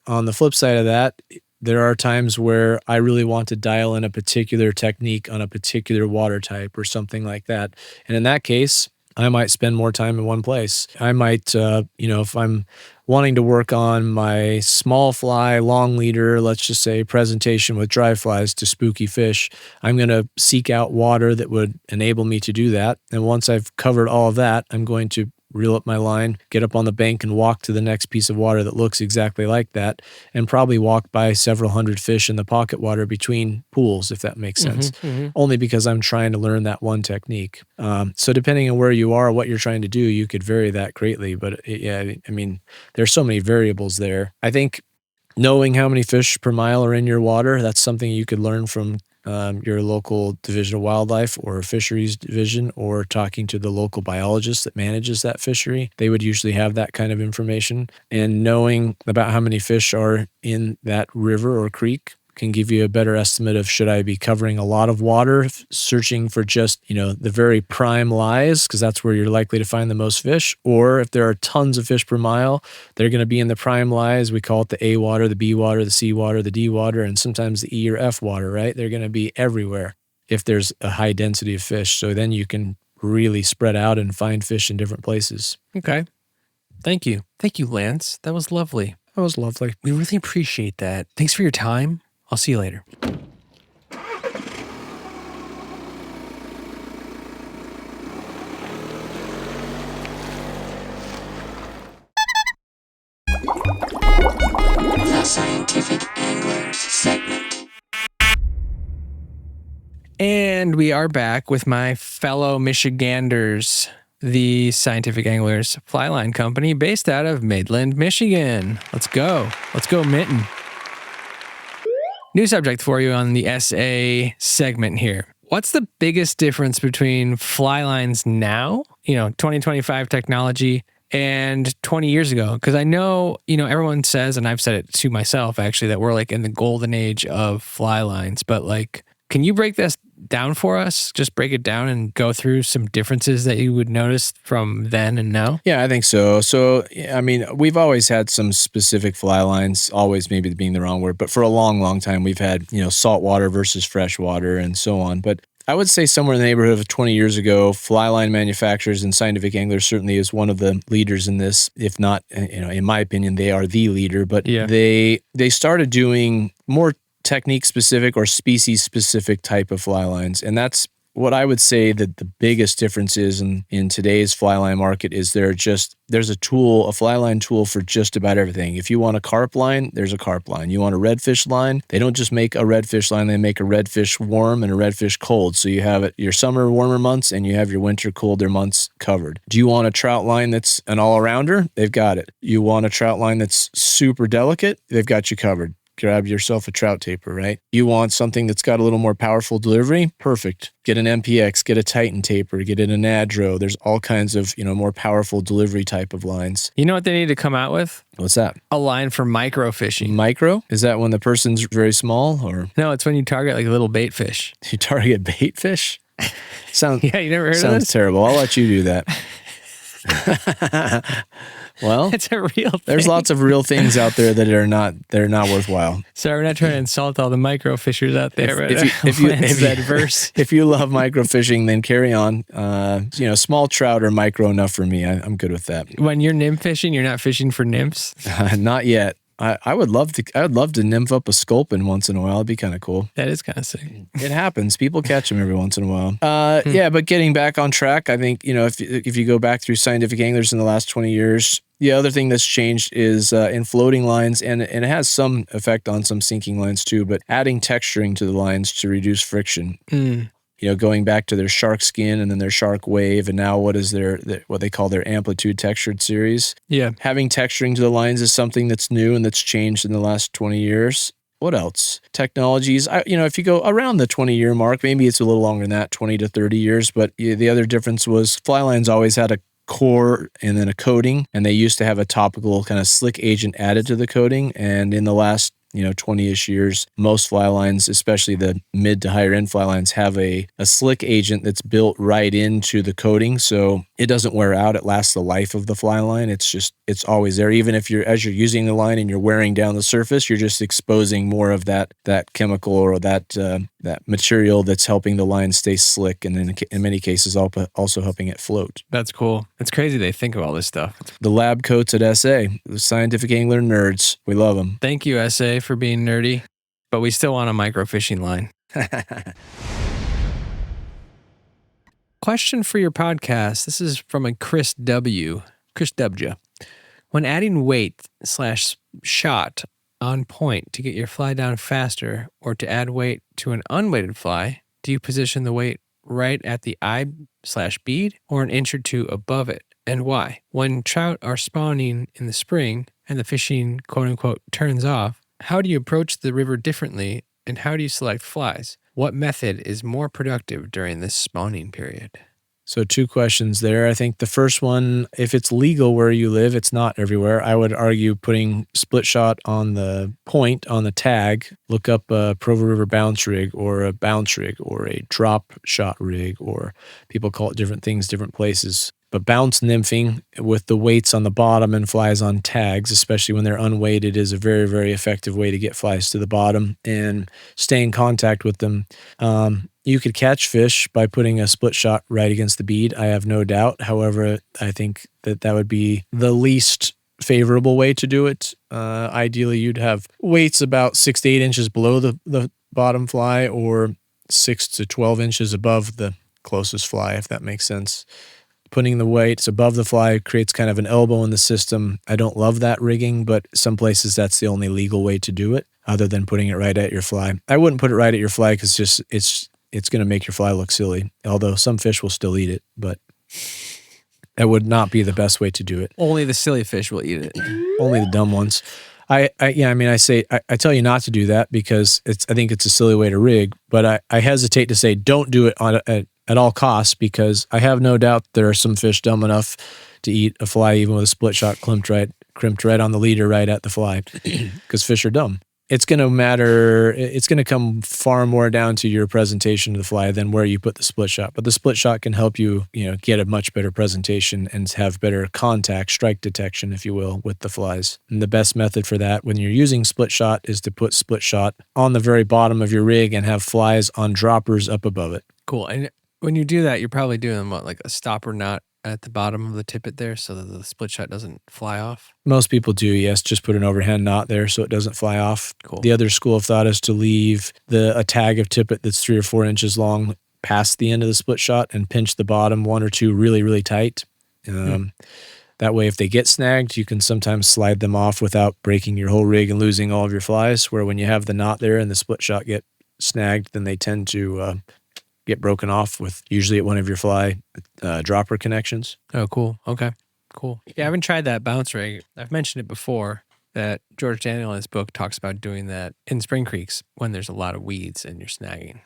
on the flip side of that, there are times where I really want to dial in a particular technique on a particular water type or something like that. And in that case, I might spend more time in one place. I might, if I'm wanting to work on my small fly, long leader, let's just say presentation with dry flies to spooky fish, I'm going to seek out water that would enable me to do that. And once I've covered all of that, I'm going to reel up my line, get up on the bank and walk to the next piece of water that looks exactly like that, and probably walk by several hundred fish in the pocket water between pools, if that makes sense, only because I'm trying to learn that one technique. So depending on where you are, what you're trying to do, you could vary that greatly. But there's so many variables there. I think knowing how many fish per mile are in your water, that's something you could learn from your local division of wildlife or fisheries division, or talking to the local biologist that manages that fishery. They would usually have that kind of information. And knowing about how many fish are in that river or creek can give you a better estimate of, should I be covering a lot of water, searching for just, the very prime lies, because that's where you're likely to find the most fish. Or if there are tons of fish per mile, they're going to be in the prime lies. We call it the A water, the B water, the C water, the D water, and sometimes the E or F water, right? They're going to be everywhere if there's a high density of fish. So then you can really spread out and find fish in different places. Okay. Thank you. Thank you, Lance. That was lovely. That was lovely. We really appreciate that. Thanks for your time. I'll see you later. The Scientific Anglers segment. And we are back with my fellow Michiganders, the Scientific Anglers Fly Line Company based out of Midland, Michigan. Let's go. Let's go, Mitten. New subject for you on the SA segment here. What's the biggest difference between fly lines now, 2025 technology, and 20 years ago? Because I know, everyone says, and I've said it to myself actually, that we're like in the golden age of fly lines. But can you break this down for us? Just break it down and go through some differences that you would notice from then and now? Yeah, I think so. So, we've always had some specific fly lines, always maybe being the wrong word, but for a long, long time, we've had, saltwater versus freshwater and so on. But I would say somewhere in the neighborhood of 20 years ago, fly line manufacturers and Scientific Anglers certainly is one of the leaders in this. If not, in my opinion, they are the leader. But they started doing more technique specific or species specific type of fly lines. And that's what I would say that the biggest difference is in today's fly line market is there's a fly line tool for just about everything. If you want a carp line, there's a carp line. You want a redfish line, they don't just make a redfish line, they make a redfish warm and a redfish cold. So you have your summer warmer months and you have your winter colder months covered. Do you want a trout line that's an all-arounder? They've got it. You want a trout line that's super delicate? They've got you covered. Grab yourself a trout taper, right? You want something that's got a little more powerful delivery? Perfect. Get an MPX, get a Titan taper, get an Anadro. There's all kinds of, more powerful delivery type of lines. You know what they need to come out with? What's that? A line for microfishing. Micro? Is that when the person's very small, or? No, it's when you target like a little bait fish. You target bait fish? Yeah, you never heard of this? Sounds terrible. I'll let you do that. Well, it's a real thing. There's lots of real things out there that are not worthwhile. Sorry, we're not trying to insult all the microfishers out there. If you love microfishing, then carry on. Small trout are micro enough for me. I'm good with that. When you're nymph fishing, you're not fishing for nymphs? Not yet. I would love to nymph up a sculpin once in a while. It'd be kind of cool. That is kind of sick. It happens. People catch them every once in a while. Yeah, but getting back on track, I think, if you go back through Scientific Anglers in the last 20 years, the other thing that's changed is in floating lines, and it has some effect on some sinking lines too, but adding texturing to the lines to reduce friction. Going back to their shark skin and then their shark wave, and now what is what they call their amplitude textured series. Yeah. Having texturing to the lines is something that's new and that's changed in the last 20 years. What else? Technologies. If you go around the 20-year mark, maybe it's a little longer than that, 20 to 30 years, but the other difference was fly lines always had a core and then a coating, and they used to have a topical kind of slick agent added to the coating. And in the last 20-ish years, most fly lines, especially the mid to higher end fly lines, have a slick agent that's built right into the coating. So it doesn't wear out. It lasts the life of the fly line. It's always there. Even if as you're using the line and you're wearing down the surface, you're just exposing more of that chemical or that material that's helping the line stay slick. And in many cases, also helping it float. That's cool. It's crazy they think of all this stuff. The lab coats at SA, the Scientific Angler nerds. We love them. Thank you, SA, for being nerdy, but we still want a microfishing line. Question for your podcast. This is from a Chris W. When adding weight/shot on point to get your fly down faster or to add weight to an unweighted fly, do you position the weight right at the eye/bead or an inch or two above it? And why? When trout are spawning in the spring and the fishing quote unquote turns off, how do you approach the river differently and how do you select flies? What method is more productive during this spawning period? So 2 questions there. I think the first one, if it's legal where you live, it's not everywhere. I would argue putting split shot on the point, on the tag. Look up a Provo River bounce rig or a bounce rig or a drop shot rig, or people call it different things, different places. But bounce nymphing with the weights on the bottom and flies on tags, especially when they're unweighted, is a very, very effective way to get flies to the bottom and stay in contact with them. You could catch fish by putting a split shot right against the bead, I have no doubt. However, I think that would be the least favorable way to do it. Ideally, you'd have weights about 6 to 8 inches below the bottom fly, or 6 to 12 inches above the closest fly, if that makes sense. Putting the weights above the fly creates kind of an elbow in the system. I don't love that rigging, but some places that's the only legal way to do it, other than putting it right at your fly. I wouldn't put it right at your fly because it's going to make your fly look silly, although some fish will still eat it, but that would not be the best way to do it. Only the silly fish will eat it. Only the dumb ones. I tell you not to do that because I think it's a silly way to rig, but I hesitate to say don't do it at all costs, because I have no doubt there are some fish dumb enough to eat a fly even with a split shot crimped right on the leader right at the fly, because fish are dumb. It's going to matter. It's going to come far more down to your presentation of the fly than where you put the split shot. But the split shot can help you, get a much better presentation and have better contact, strike detection, if you will, with the flies. And the best method for that when you're using split shot is to put split shot on the very bottom of your rig and have flies on droppers up above it. Cool. And when you do that, you're probably doing like a stopper knot at the bottom of the tippet there so that the split shot doesn't fly off? Most people do, yes. Just put an overhand knot there so it doesn't fly off. Cool. The other school of thought is to leave a tag of tippet that's 3 or 4 inches long past the end of the split shot and pinch the bottom 1 or 2 really, really tight. That way, if they get snagged, you can sometimes slide them off without breaking your whole rig and losing all of your flies, where when you have the knot there and the split shot get snagged, then they tend to get broken off with usually at one of your fly dropper connections. Oh, cool. Okay, cool. Yeah, I haven't tried that bounce rig. I've mentioned it before that George Daniel in his book talks about doing that in spring creeks when there's a lot of weeds and you're snagging.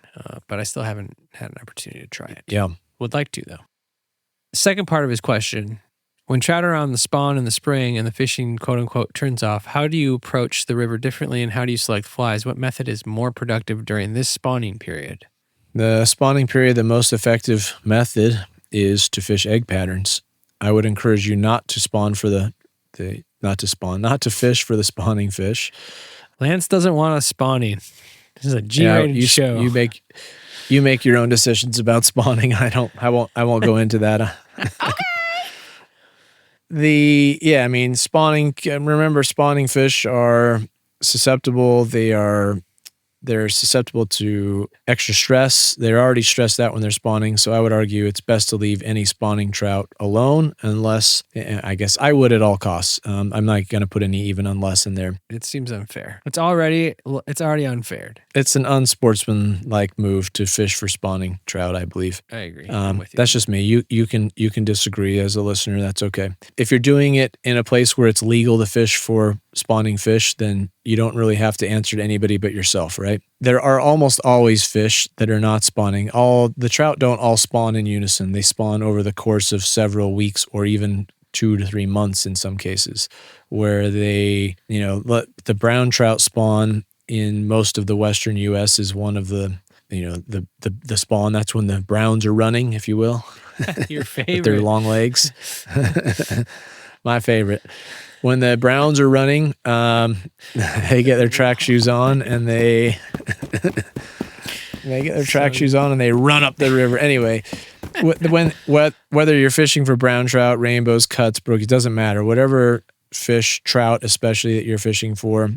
But I still haven't had an opportunity to try it. Yeah. Would like to, though. Second part of his question, when trout are on the spawn in the spring and the fishing, quote unquote, turns off, how do you approach the river differently and how do you select flies? What method is more productive during this spawning period? The spawning period, the most effective method is to fish egg patterns. I would encourage you not to spawn for not to fish for the spawning fish. Lance doesn't want us spawning. This is a G-rated show. You make your own decisions about spawning. I won't go into that. Spawning. Remember, spawning fish are susceptible. They're susceptible to extra stress. They're already stressed out when they're spawning, so I would argue it's best to leave any spawning trout alone, unless, I guess I would at all costs. I'm not going to put any even unless in there. It seems unfair. It's already unfair. It's an unsportsmanlike move to fish for spawning trout, I believe. I agree. I'm with you. That's just me. You can disagree as a listener. That's okay. If you're doing it in a place where it's legal to fish for spawning fish, then you don't really have to answer to anybody but yourself, right? There are almost always fish that are not spawning. The trout don't all spawn in unison. They spawn over the course of several weeks or even 2 to 3 months in some cases, where they, let the brown trout spawn in most of the western U.S. is one of the spawn. That's when the browns are running, if you will. Your favorite. With their long legs. My favorite. When the browns are running, they get their track shoes on and they run up the river. Anyway, whether you're fishing for brown trout, rainbows, cuts, brookies, doesn't matter. Whatever fish, trout especially, that you're fishing for,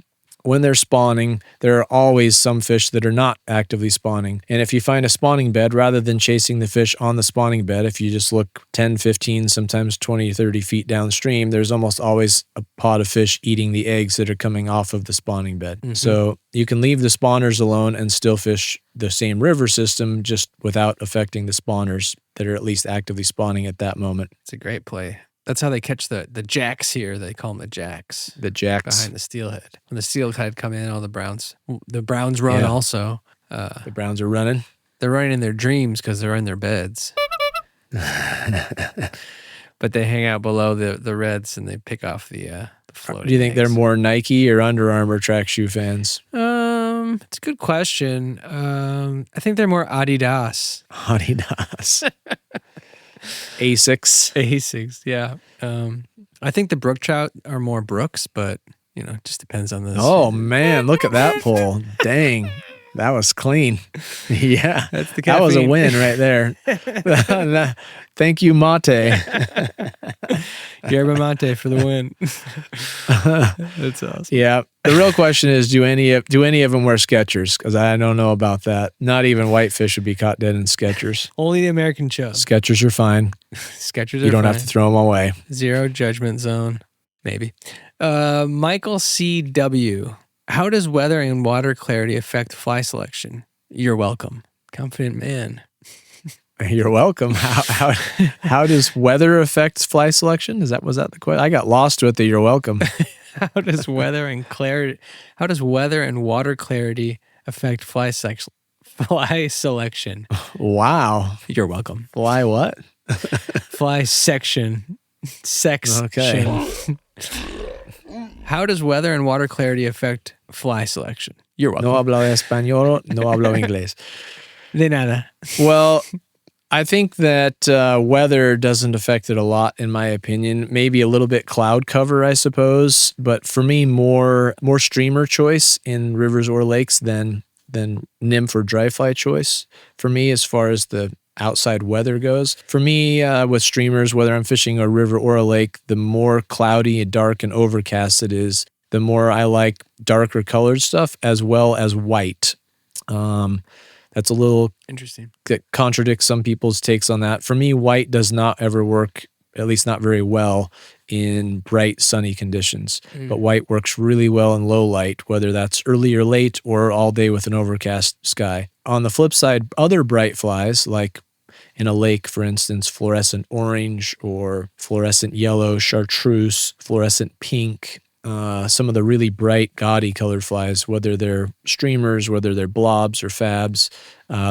when they're spawning, there are always some fish that are not actively spawning. And if you find a spawning bed, rather than chasing the fish on the spawning bed, if you just look 10, 15, sometimes 20, 30 feet downstream, there's almost always a pod of fish eating the eggs that are coming off of the spawning bed. Mm-hmm. So you can leave the spawners alone and still fish the same river system, just without affecting the spawners that are at least actively spawning at that moment. It's a great play. That's how they catch the jacks here. They call them the jacks. The jacks. Behind the steelhead. When the steelhead come in, all the browns run also. The Browns are running. They're running in their dreams because they're in their beds. But they hang out below the Reds and they pick off the floating. Do you think eggs. they're more Nike or Under Armour track shoe fans? It's a good question. I think they're more Adidas. Adidas. Asics. Asics, yeah. I think the Brook Trout are more Brooks, but it just depends on the. Oh man, look at that pull! Dang, that was clean. Yeah, That's the that was a caffeine. win right there. Thank you, Mate. Yerba Mate for the win. That's awesome. Yeah. The real question is, do any of them wear Skechers? Because I don't know about that. Not even whitefish would be caught dead in Skechers. Only the American chub. Skechers are fine. Skechers are You don't fine. have to throw them away. Zero judgment zone. Maybe. Michael C.W. How does weather and water clarity affect fly selection? You're welcome. Confident man. You're welcome. How does weather affect fly selection? Was that the question? I got lost with the you're welcome. How does weather and water clarity affect fly selection? Wow. You're welcome. Fly what? Fly section. Section. Okay. How does weather and water clarity affect fly selection? You're welcome. No hablo español, no hablo inglés. De nada. Well, I think that weather doesn't affect it a lot, in my opinion. Maybe a little bit cloud cover, I suppose. But for me, more streamer choice in rivers or lakes than nymph or dry fly choice. For me, as far as the outside weather goes, for me, with streamers, whether I'm fishing a river or a lake, the more cloudy and dark and overcast it is, the more I like darker colored stuff as well as white. That's a little Interesting. that contradicts some people's takes on that. For me, white does not ever work, at least not very well, in bright, sunny conditions. But white works really well in low light, whether that's early or late or all day with an overcast sky. On the flip side, other bright flies, like in a lake, for instance, fluorescent orange or fluorescent yellow, chartreuse, fluorescent pink, some of the really bright, gaudy colored flies, whether they're streamers, whether they're blobs or fabs,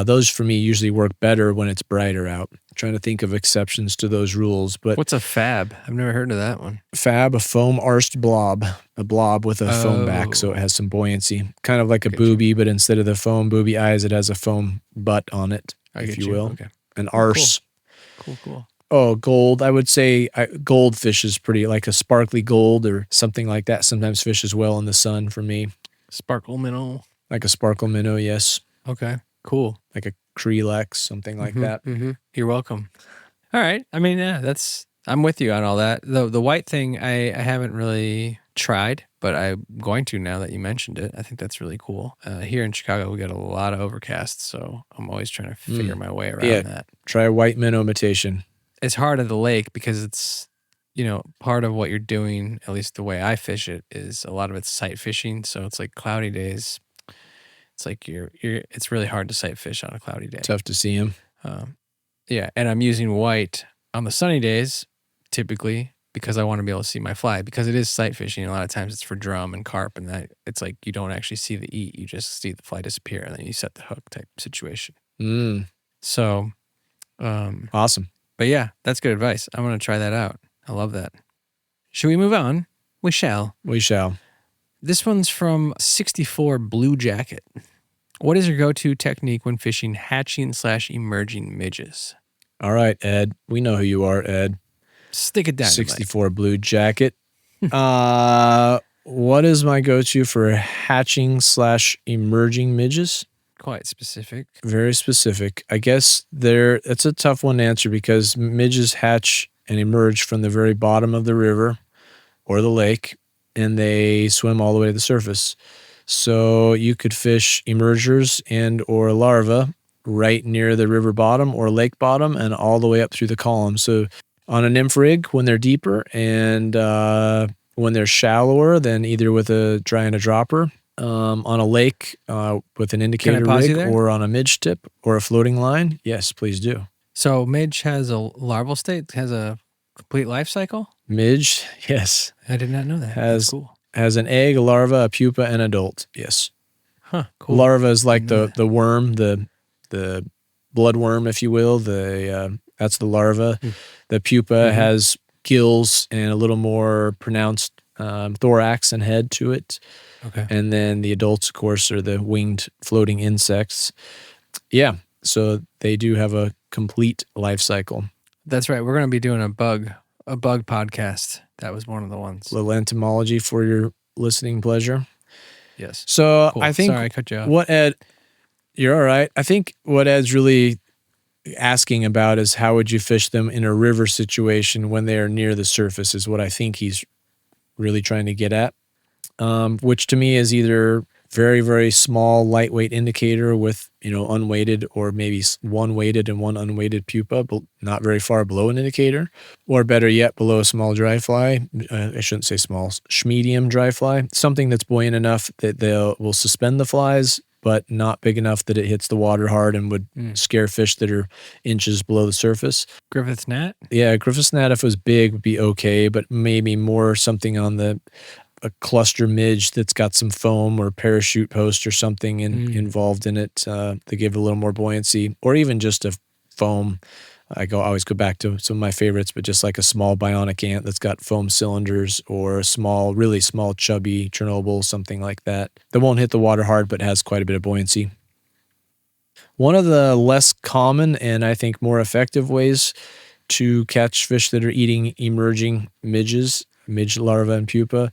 those for me usually work better when it's brighter out. I'm trying to think of exceptions to those rules, but What's a fab? I've never heard of that one. fab, a foam arsed blob, a blob with a foam back, so it has some buoyancy, kind of like a booby, but instead of the foam booby eyes, it has a foam butt on it, if you will. Okay. An arse. Cool. Oh, gold. I would say goldfish is pretty, like a sparkly gold or something like that. Sometimes fishes well in the sun for me. Sparkle minnow. Like a sparkle minnow, yes. Okay. Cool. Like a crelex, something like that. Mm-hmm. You're welcome. All right. I mean, yeah, I'm with you on all that. The white thing, I haven't really tried, but I'm going to now that you mentioned it. I think that's really cool. Here in Chicago, we got a lot of overcast, so I'm always trying to figure my way around that. Try a white minnow imitation. It's hard at the lake because it's, part of what you're doing, at least the way I fish it, is a lot of it's sight fishing. So it's like cloudy days. It's like it's really hard to sight fish on a cloudy day. Tough to see him. Yeah, and I'm using white on the sunny days, typically, because I want to be able to see my fly. Because it is sight fishing, a lot of times it's for drum and carp, and that it's like you don't actually see the eat, you just see the fly disappear, and then you set the hook type situation. So, Awesome. But yeah, that's good advice. I'm going to try that out. I love that. Should we move on? We shall. We shall. This one's from 64 Blue Jacket. What is your go-to technique when fishing hatching/emerging midges? All right, Ed. We know who you are, Ed. Stick it down. 64 Blue Jacket. What is my go-to for hatching/emerging midges? Quite specific. Very specific. I guess it's a tough one to answer because midges hatch and emerge from the very bottom of the river or the lake, and they swim all the way to the surface. So you could fish emergers and or larvae right near the river bottom or lake bottom and all the way up through the column. So on a nymph rig, when they're deeper, and when they're shallower, then either with a dry and a dropper, on a lake with an indicator pause you rig, there? or on a midge tip or a floating line, yes, please do. So midge has a larval state, has a complete life cycle? Midge, yes, I did not know that. Has- That's cool. has an egg, a larva, a pupa, and adult. Yes. Huh, cool. Larva is like the worm, the bloodworm, if you will. That's the larva. The pupa has gills and a little more pronounced thorax and head to it. Okay. And then the adults, of course, are the winged floating insects. Yeah, so they do have a complete life cycle. That's right. We're going to be doing a bug podcast. That was one of the ones. Little entomology for your listening pleasure. Yes. So Cool. I think Sorry, I cut you off. You're all right. I think what Ed's really asking about is how would you fish them in a river situation when they are near the surface is what I think he's really trying to get at, which to me is either very, very small, lightweight indicator with, unweighted or maybe one weighted and one unweighted pupa, but not very far below an indicator, or better yet, below a small dry fly. I shouldn't say small, medium dry fly, something that's buoyant enough that will suspend the flies, but not big enough that it hits the water hard and would scare fish that are inches below the surface. Griffith's gnat? Yeah, Griffith's gnat, if it was big, would be okay, but maybe more something on a cluster midge that's got some foam or parachute post or something involved in it to give a little more buoyancy, or even just a foam. I always go back to some of my favorites, but just like a small bionic ant that's got foam cylinders, or a small, really small, chubby Chernobyl, something like that won't hit the water hard but has quite a bit of buoyancy. One of the less common and I think more effective ways to catch fish that are eating emerging midge larvae and pupa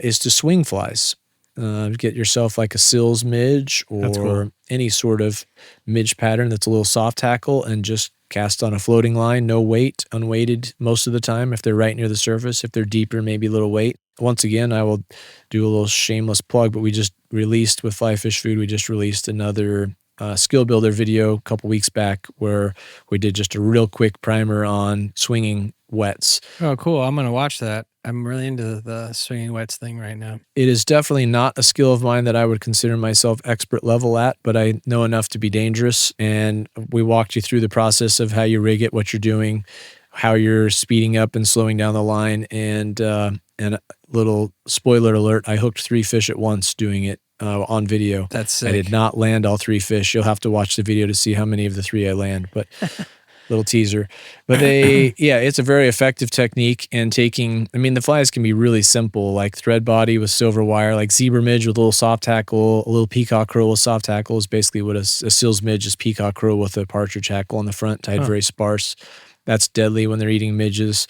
is to swing flies. Get yourself like a Sills midge or any sort of midge pattern that's a little soft tackle and just cast on a floating line, no weight, unweighted most of the time if they're right near the surface. If they're deeper, maybe a little weight. Once again, I will do a little shameless plug, but we just released with Fly Fish Food, we just released another skill builder video a couple weeks back where we did just a real quick primer on swinging wets. Oh, cool. I'm going to watch that. I'm really into the swinging wets thing right now. It is definitely not a skill of mine that I would consider myself expert level at, but I know enough to be dangerous. And we walked you through the process of how you rig it, what you're doing, how you're speeding up and slowing down the line. And a little spoiler alert, I hooked 3 fish at once doing it on video. That's sick. I did not land all 3 fish. You'll have to watch the video to see how many of the 3 I land, but little teaser. But it's a very effective technique. And the flies can be really simple, like thread body with silver wire, like zebra midge with a little soft tackle, a little peacock crow with soft tackle is basically what a Sills midge is. Peacock crow with a partridge hackle on the front, tied very sparse. That's deadly when they're eating midges.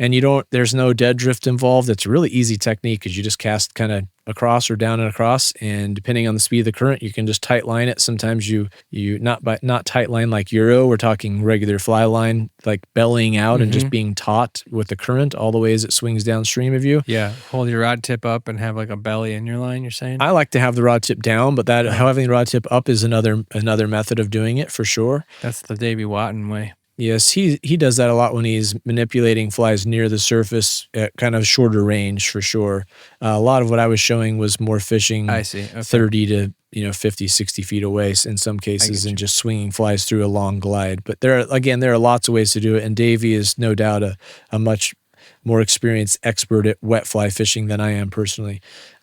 And there's no dead drift involved. It's a really easy technique because you just cast kind of across or down and across, and depending on the speed of the current, you can just tight line it. Sometimes you not tight line like Euro. We're talking regular fly line, like bellying out and just being taut with the current all the way as it swings downstream of you. Yeah, hold your rod tip up and have like a belly in your line, you're saying? I like to have the rod tip down, but having the rod tip up is another method of doing it for sure. That's the Davy Watton way. Yes, he does that a lot when he's manipulating flies near the surface at kind of shorter range for sure. A lot of what I was showing was more fishing 30 to 50, 60 feet away in some cases and just swinging flies through a long glide. But there are lots of ways to do it, and Davey is no doubt a much more experienced expert at wet fly fishing than I am personally.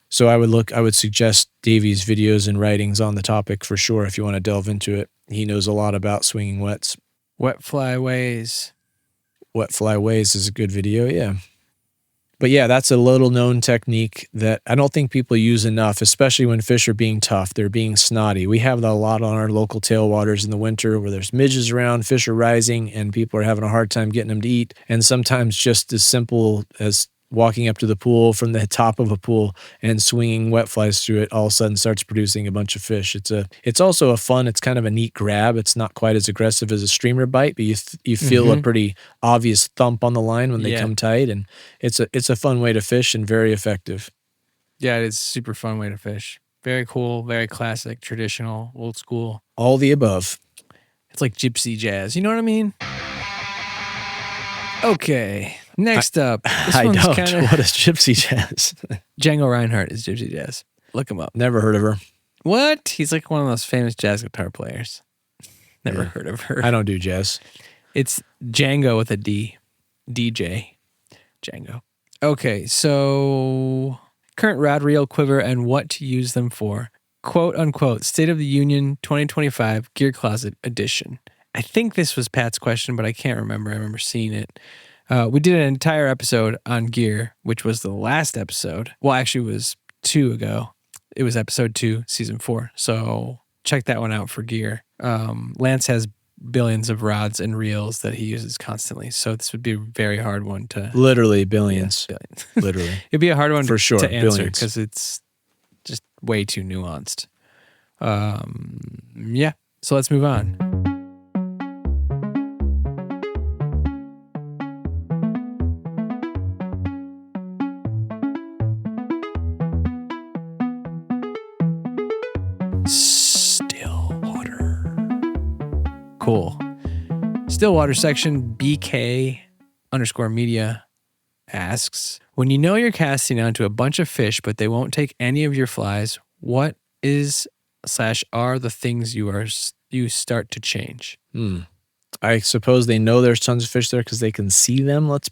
So I would suggest Davey's videos and writings on the topic for sure if you want to delve into it. He knows a lot about swinging wets. Wet fly ways. Wet fly ways is a good video, yeah. But yeah, that's a little known technique that I don't think people use enough, especially when fish are being tough. They're being snotty. We have that a lot on our local tailwaters in the winter where there's midges around, fish are rising, and people are having a hard time getting them to eat. And sometimes just as simple as walking up to the pool from the top of a pool and swinging wet flies through it all of a sudden starts producing a bunch of fish. It's also it's kind of a neat grab. It's not quite as aggressive as a streamer bite, but you feel a pretty obvious thump on the line when they come tight, and it's a fun way to fish and very effective. Yeah, it's a super fun way to fish. Very cool, very classic, traditional, old school. All the above. It's like gypsy jazz. You know what I mean? Okay, next up. This I one's don't. Kinda... What is gypsy jazz? Django Reinhardt is gypsy jazz. Look him up. Never heard of her. What? He's like one of those famous jazz guitar players. Never heard of her. I don't do jazz. It's Django with a D. DJ. Django. Okay, so current rod, reel, quiver, and what to use them for. quote unquote State of the Union 2025 Gear Closet Edition. I think this was Pat's question, but I can't remember. I remember seeing it. We did an entire episode on gear, which was the last episode. Well, actually, it was 2 ago. It was episode 2, season 4. So check that one out for gear. Lance has billions of rods and reels that he uses constantly. So this would be a very hard one to... Literally billions. Yeah, billions. Literally. It'd be a hard one for sure, to answer billions. because it's just way too nuanced. Yeah. So let's move on. Stillwater. Cool. Stillwater section BK_media asks, when you know you're casting onto a bunch of fish, but they won't take any of your flies, what is/are the things you start to change? I suppose they know there's tons of fish there because they can see them. Let's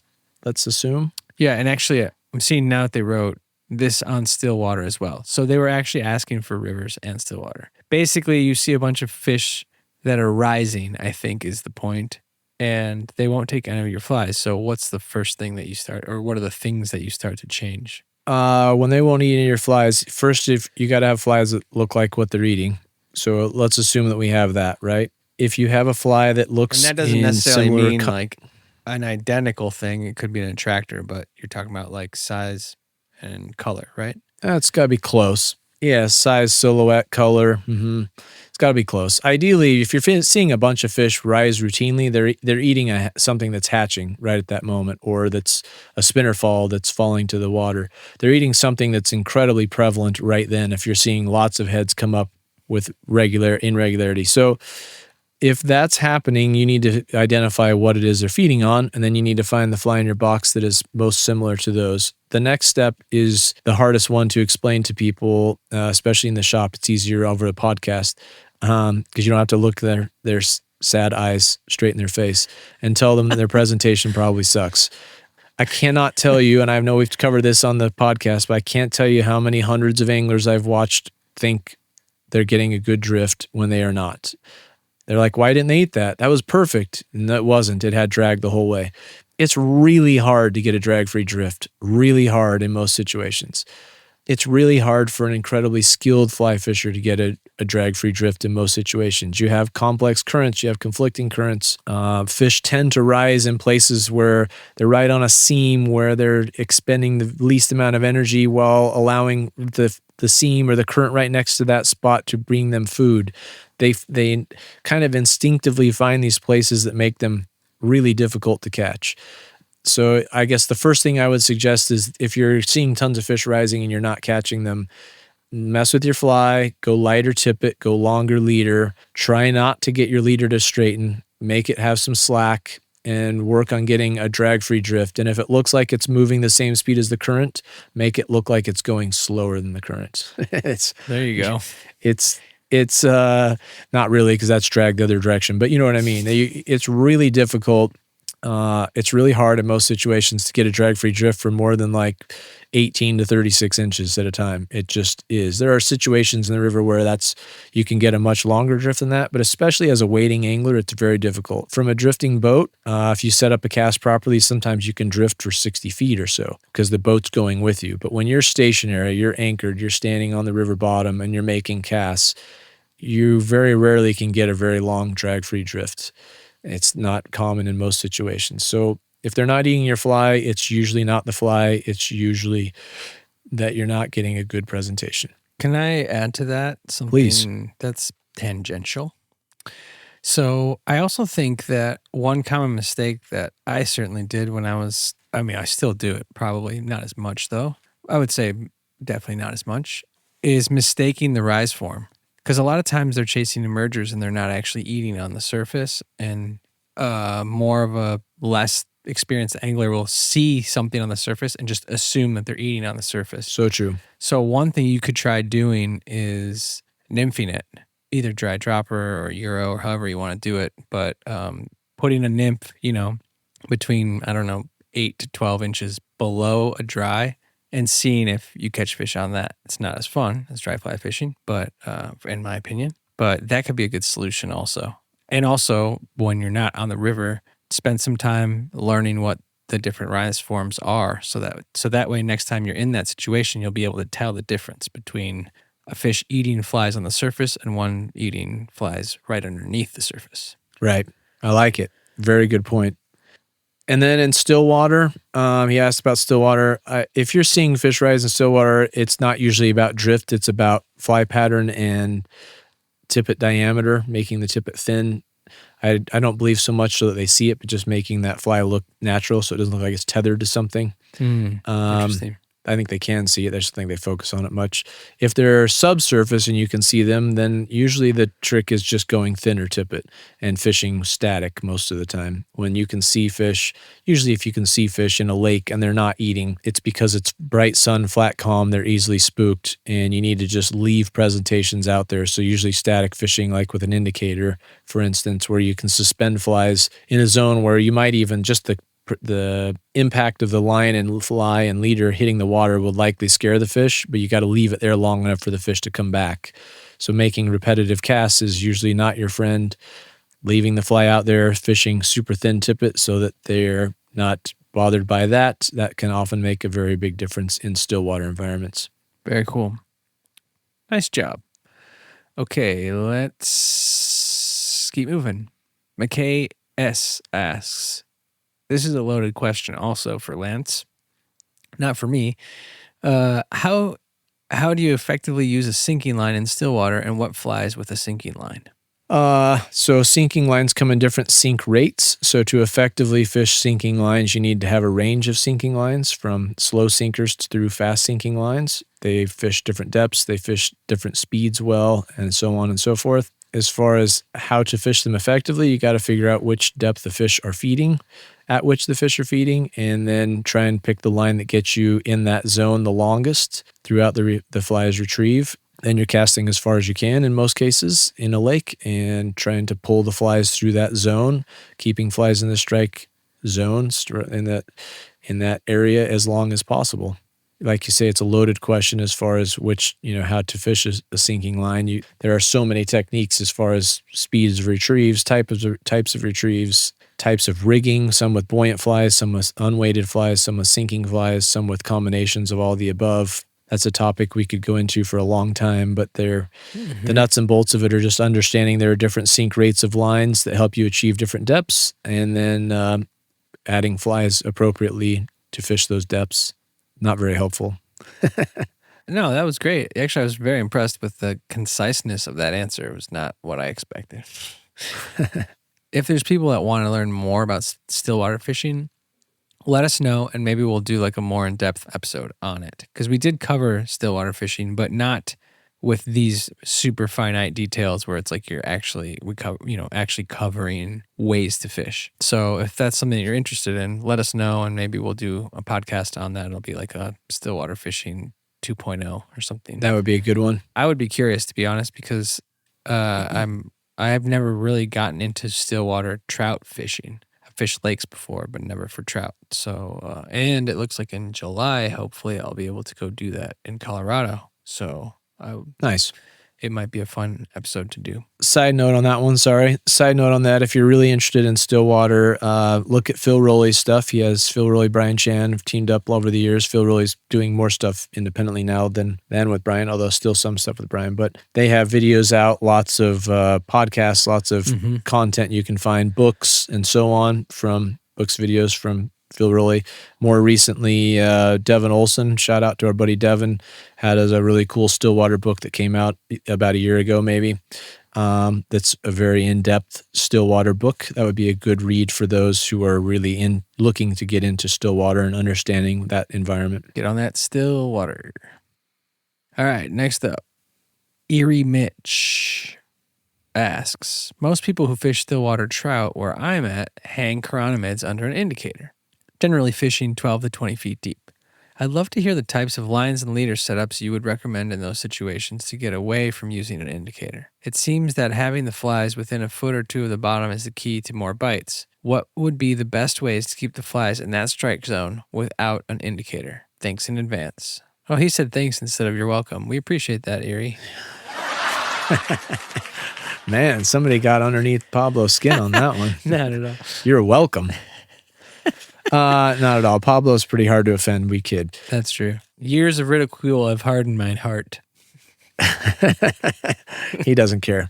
assume. Yeah, and actually, I'm seeing now that they wrote this on Stillwater as well. So they were actually asking for rivers and Stillwater. Basically, you see a bunch of fish that are rising, I think is the point, and they won't take any of your flies. So what's the first thing that you start, or what are the things that you start to change? When they won't eat any of your flies, first, if you got to have flies that look like what they're eating. So let's assume that we have that, right? If you have a fly that looks, And that doesn't in necessarily similar mean like an identical thing. It could be an attractor, but you're talking about like size and color, right? It's got to be close. Yeah, size, silhouette, color. It's got to be close. Ideally, if you're seeing a bunch of fish rise routinely, they're eating something that's hatching right at that moment, or that's a spinner fall that's falling to the water. They're eating something that's incredibly prevalent right then. If you're seeing lots of heads come up with irregularity, so if that's happening, you need to identify what it is they're feeding on, and then you need to find the fly in your box that is most similar to those. The next step is the hardest one to explain to people, especially in the shop. It's easier over the podcast because you don't have to look their sad eyes straight in their face and tell them their presentation probably sucks. I cannot tell you, and I know we've covered this on the podcast, but I can't tell you how many hundreds of anglers I've watched think they're getting a good drift when they are not. They're like, why didn't they eat that? That was perfect. And it wasn't. It had drag the whole way. It's really hard to get a drag-free drift. Really hard in most situations. It's really hard for an incredibly skilled fly fisher to get a drag-free drift in most situations. You have complex currents. You have conflicting currents. Fish tend to rise in places where they're right on a seam where they're expending the least amount of energy while allowing the seam or the current right next to that spot to bring them food. They kind of instinctively find these places that make them really difficult to catch. So I guess the first thing I would suggest is if you're seeing tons of fish rising and you're not catching them, mess with your fly, go lighter tippet, go longer leader, try not to get your leader to straighten, make it have some slack, and work on getting a drag-free drift. And if it looks like it's moving the same speed as the current, make it look like it's going slower than the current. There you go. It's not really, because that's drag the other direction, but you know what I mean. It's really difficult. It's really hard in most situations to get a drag-free drift for more than like 18 to 36 inches at a time. It just is. There are situations in the river where you can get a much longer drift than that, but especially as a wading angler, it's very difficult. From a drifting boat, if you set up a cast properly, sometimes you can drift for 60 feet or so because the boat's going with you. But when you're stationary, you're anchored, you're standing on the river bottom and you're making casts, you very rarely can get a very long drag-free drift. It's not common in most situations. So if they're not eating your fly, it's usually not the fly. It's usually that you're not getting a good presentation. Can I add to that something Please. That's tangential? So I also think that one common mistake that I certainly did when I still do it, probably not as much though. I would say definitely not as much, is mistaking the rise form. Because a lot of times they're chasing emergers and they're not actually eating on the surface, and more of a less experienced angler will see something on the surface and just assume that they're eating on the surface. So true. So one thing you could try doing is nymphing it, either dry dropper or Euro or however you want to do it, but putting a nymph, between, 8 to 12 inches below a dry and seeing if you catch fish on that. It's not as fun as dry fly fishing, but in my opinion, but that could be a good solution also. And also, when you're not on the river, spend some time learning what the different rise forms are, so that way next time you're in that situation, you'll be able to tell the difference between a fish eating flies on the surface and one eating flies right underneath the surface. Right. I like it. Very good point. And then in stillwater, he asked about stillwater. If you're seeing fish rise in stillwater, it's not usually about drift. It's about fly pattern and tippet diameter, making the tippet thin. I don't believe so much so that they see it, but just making that fly look natural so it doesn't look like it's tethered to something. Interesting. I think they can see it. I just think they focus on it much. If they're subsurface and you can see them, then usually the trick is just going thinner tippet and fishing static most of the time. When you can see fish, usually if you can see fish in a lake and they're not eating, it's because it's bright sun, flat calm, they're easily spooked, and you need to just leave presentations out there. So usually static fishing, like with an indicator, for instance, where you can suspend flies in a zone where you might even just the impact of the line and fly and leader hitting the water would likely scare the fish, but you got to leave it there long enough for the fish to come back. So making repetitive casts is usually not your friend. Leaving the fly out there, fishing super thin tippet so that they're not bothered by that can often make a very big difference in stillwater environments. Very cool. Nice job. Okay, let's keep moving. McKay S. asks, this is a loaded question also for Lance, not for me. How do you effectively use a sinking line in stillwater, and what flies with a sinking line? So sinking lines come in different sink rates. So to effectively fish sinking lines, you need to have a range of sinking lines from slow sinkers through fast sinking lines. They fish different depths, they fish different speeds well, and so on and so forth. As far as how to fish them effectively, you got to figure out which depth the fish are feeding, at which the fish are feeding, and then try and pick the line that gets you in that zone the longest throughout the fly's retrieve. Then you're casting as far as you can in most cases in a lake and trying to pull the flies through that zone, keeping flies in the strike zone in that area as long as possible. Like you say, it's a loaded question as far as how to fish a sinking line. There are so many techniques as far as speeds of retrieves, types of retrieves, types of rigging, some with buoyant flies, some with unweighted flies, some with sinking flies, some with combinations of all the above. That's a topic we could go into for a long time, but the nuts and bolts of it are just understanding there are different sink rates of lines that help you achieve different depths, and then adding flies appropriately to fish those depths. Not very helpful. No, that was great. Actually, I was very impressed with the conciseness of that answer. It was not what I expected. If there's people that want to learn more about stillwater fishing, let us know, and maybe we'll do like a more in-depth episode on it. Because we did cover stillwater fishing, but not with these super finite details where it's like actually covering ways to fish. So if that's something that you're interested in, let us know, and maybe we'll do a podcast on that. It'll be like a stillwater fishing 2.0 or something. That would be a good one. I would be curious, to be honest, because I've never really gotten into stillwater trout fishing. I've fished lakes before, but never for trout. So, and it looks like in July, hopefully I'll be able to go do that in Colorado. So nice. It might be a fun episode to do. Side note on that one, Side note on that, if you're really interested in stillwater, look at Phil Rowley's stuff. He has Phil Rowley, Brian Chan have teamed up over the years. Phil Rowley's doing more stuff independently now than with Brian, although still some stuff with Brian. But they have videos out, lots of podcasts, lots of content you can find, books and so on videos from Phil Rowley. More recently, Devin Olson, shout out to our buddy Devin, had a really cool stillwater book that came out about a year ago maybe. That's a very in-depth stillwater book. That would be a good read for those who are really looking to get into stillwater and understanding that environment. Get on that stillwater. All right, next up, Erie Mitch asks, most people who fish stillwater trout where I'm at hang chironomids under an indicator, generally fishing 12 to 20 feet deep. I'd love to hear the types of lines and leader setups you would recommend in those situations to get away from using an indicator. It seems that having the flies within a foot or two of the bottom is the key to more bites. What would be the best ways to keep the flies in that strike zone without an indicator? Thanks in advance. Oh, he said thanks instead of you're welcome. We appreciate that, Erie. Man, somebody got underneath Pablo's skin on that one. Not at all. You're welcome. Not at all. Pablo's pretty hard to offend. We kid. That's true. Years of ridicule have hardened my heart. He doesn't care.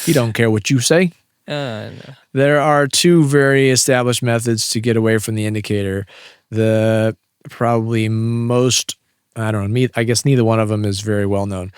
He don't care what you say. No. There are two very established methods to get away from the indicator. The probably most, I don't know, I guess neither one of them is very well known.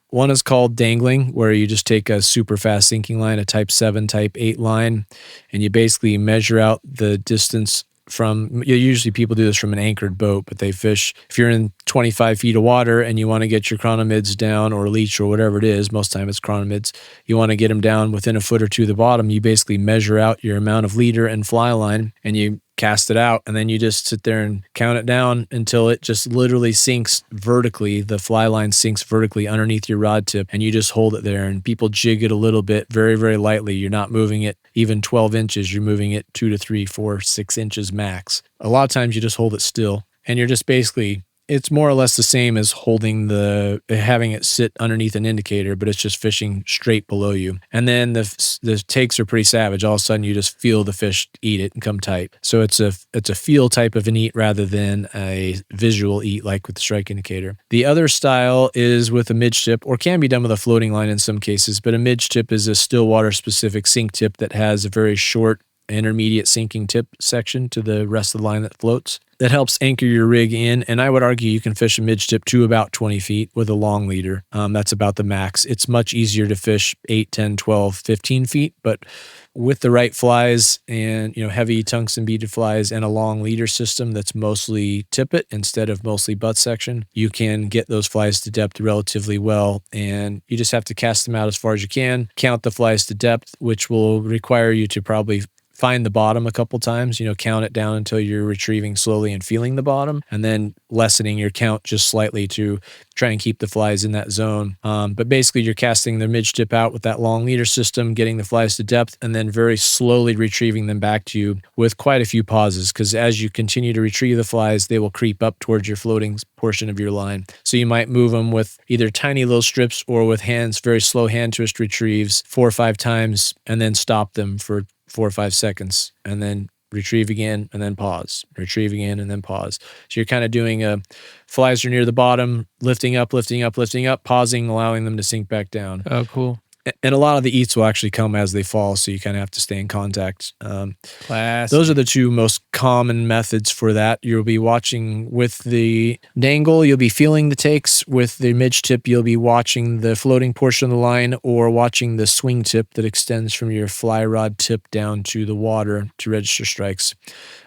One is called dangling, where you just take a super fast sinking line, a type 7, type 8 line, and you basically measure out the distance from, usually people do this from an anchored boat, but they fish, if you're in 25 feet of water and you want to get your chronomids down, or leech or whatever it is, most time it's chronomids, you want to get them down within a foot or two of the bottom, you basically measure out your amount of leader and fly line and you cast it out, and then you just sit there and count it down until it just literally sinks vertically. The fly line sinks vertically underneath your rod tip, and you just hold it there, and people jig it a little bit, very, very lightly. You're not moving it even 12 inches. You're moving it 2 to 3, 4, 6 inches max. A lot of times you just hold it still, and you're just basically, it's more or less the same as having it sit underneath an indicator, but it's just fishing straight below you. And then the takes are pretty savage. All of a sudden you just feel the fish eat it and come tight. So it's a feel type of an eat rather than a visual eat like with the strike indicator. The other style is with a midge tip, or can be done with a floating line in some cases, but a midge tip is a stillwater specific sink tip that has a very short intermediate sinking tip section to the rest of the line that floats. That helps anchor your rig in, and I would argue you can fish a midge tip to about 20 feet with a long leader. That's about the max. It's much easier to fish 8, 10, 12, 15 feet, but with the right flies and heavy tungsten beaded flies and a long leader system that's mostly tippet instead of mostly butt section, you can get those flies to depth relatively well, and you just have to cast them out as far as you can, count the flies to depth, which will require you to probably find the bottom a couple times, count it down until you're retrieving slowly and feeling the bottom, and then lessening your count just slightly to try and keep the flies in that zone. But basically you're casting the midge tip out with that long leader system, getting the flies to depth, and then very slowly retrieving them back to you with quite a few pauses, because as you continue to retrieve the flies, they will creep up towards your floating portion of your line. So you might move them with either tiny little strips or with hands, very slow hand twist retrieves 4 or 5 times, and then stop them for 4 or 5 seconds, and then retrieve again, and then pause, retrieve again, and then pause. So you're kind of doing flies are near the bottom, lifting up, pausing, allowing them to sink back down. Oh, cool. And a lot of the eats will actually come as they fall, so you kind of have to stay in contact. Classic. Those are the two most common methods for that. You'll be watching with the dangle, you'll be feeling the takes. With the midge tip, you'll be watching the floating portion of the line or watching the swing tip that extends from your fly rod tip down to the water to register strikes.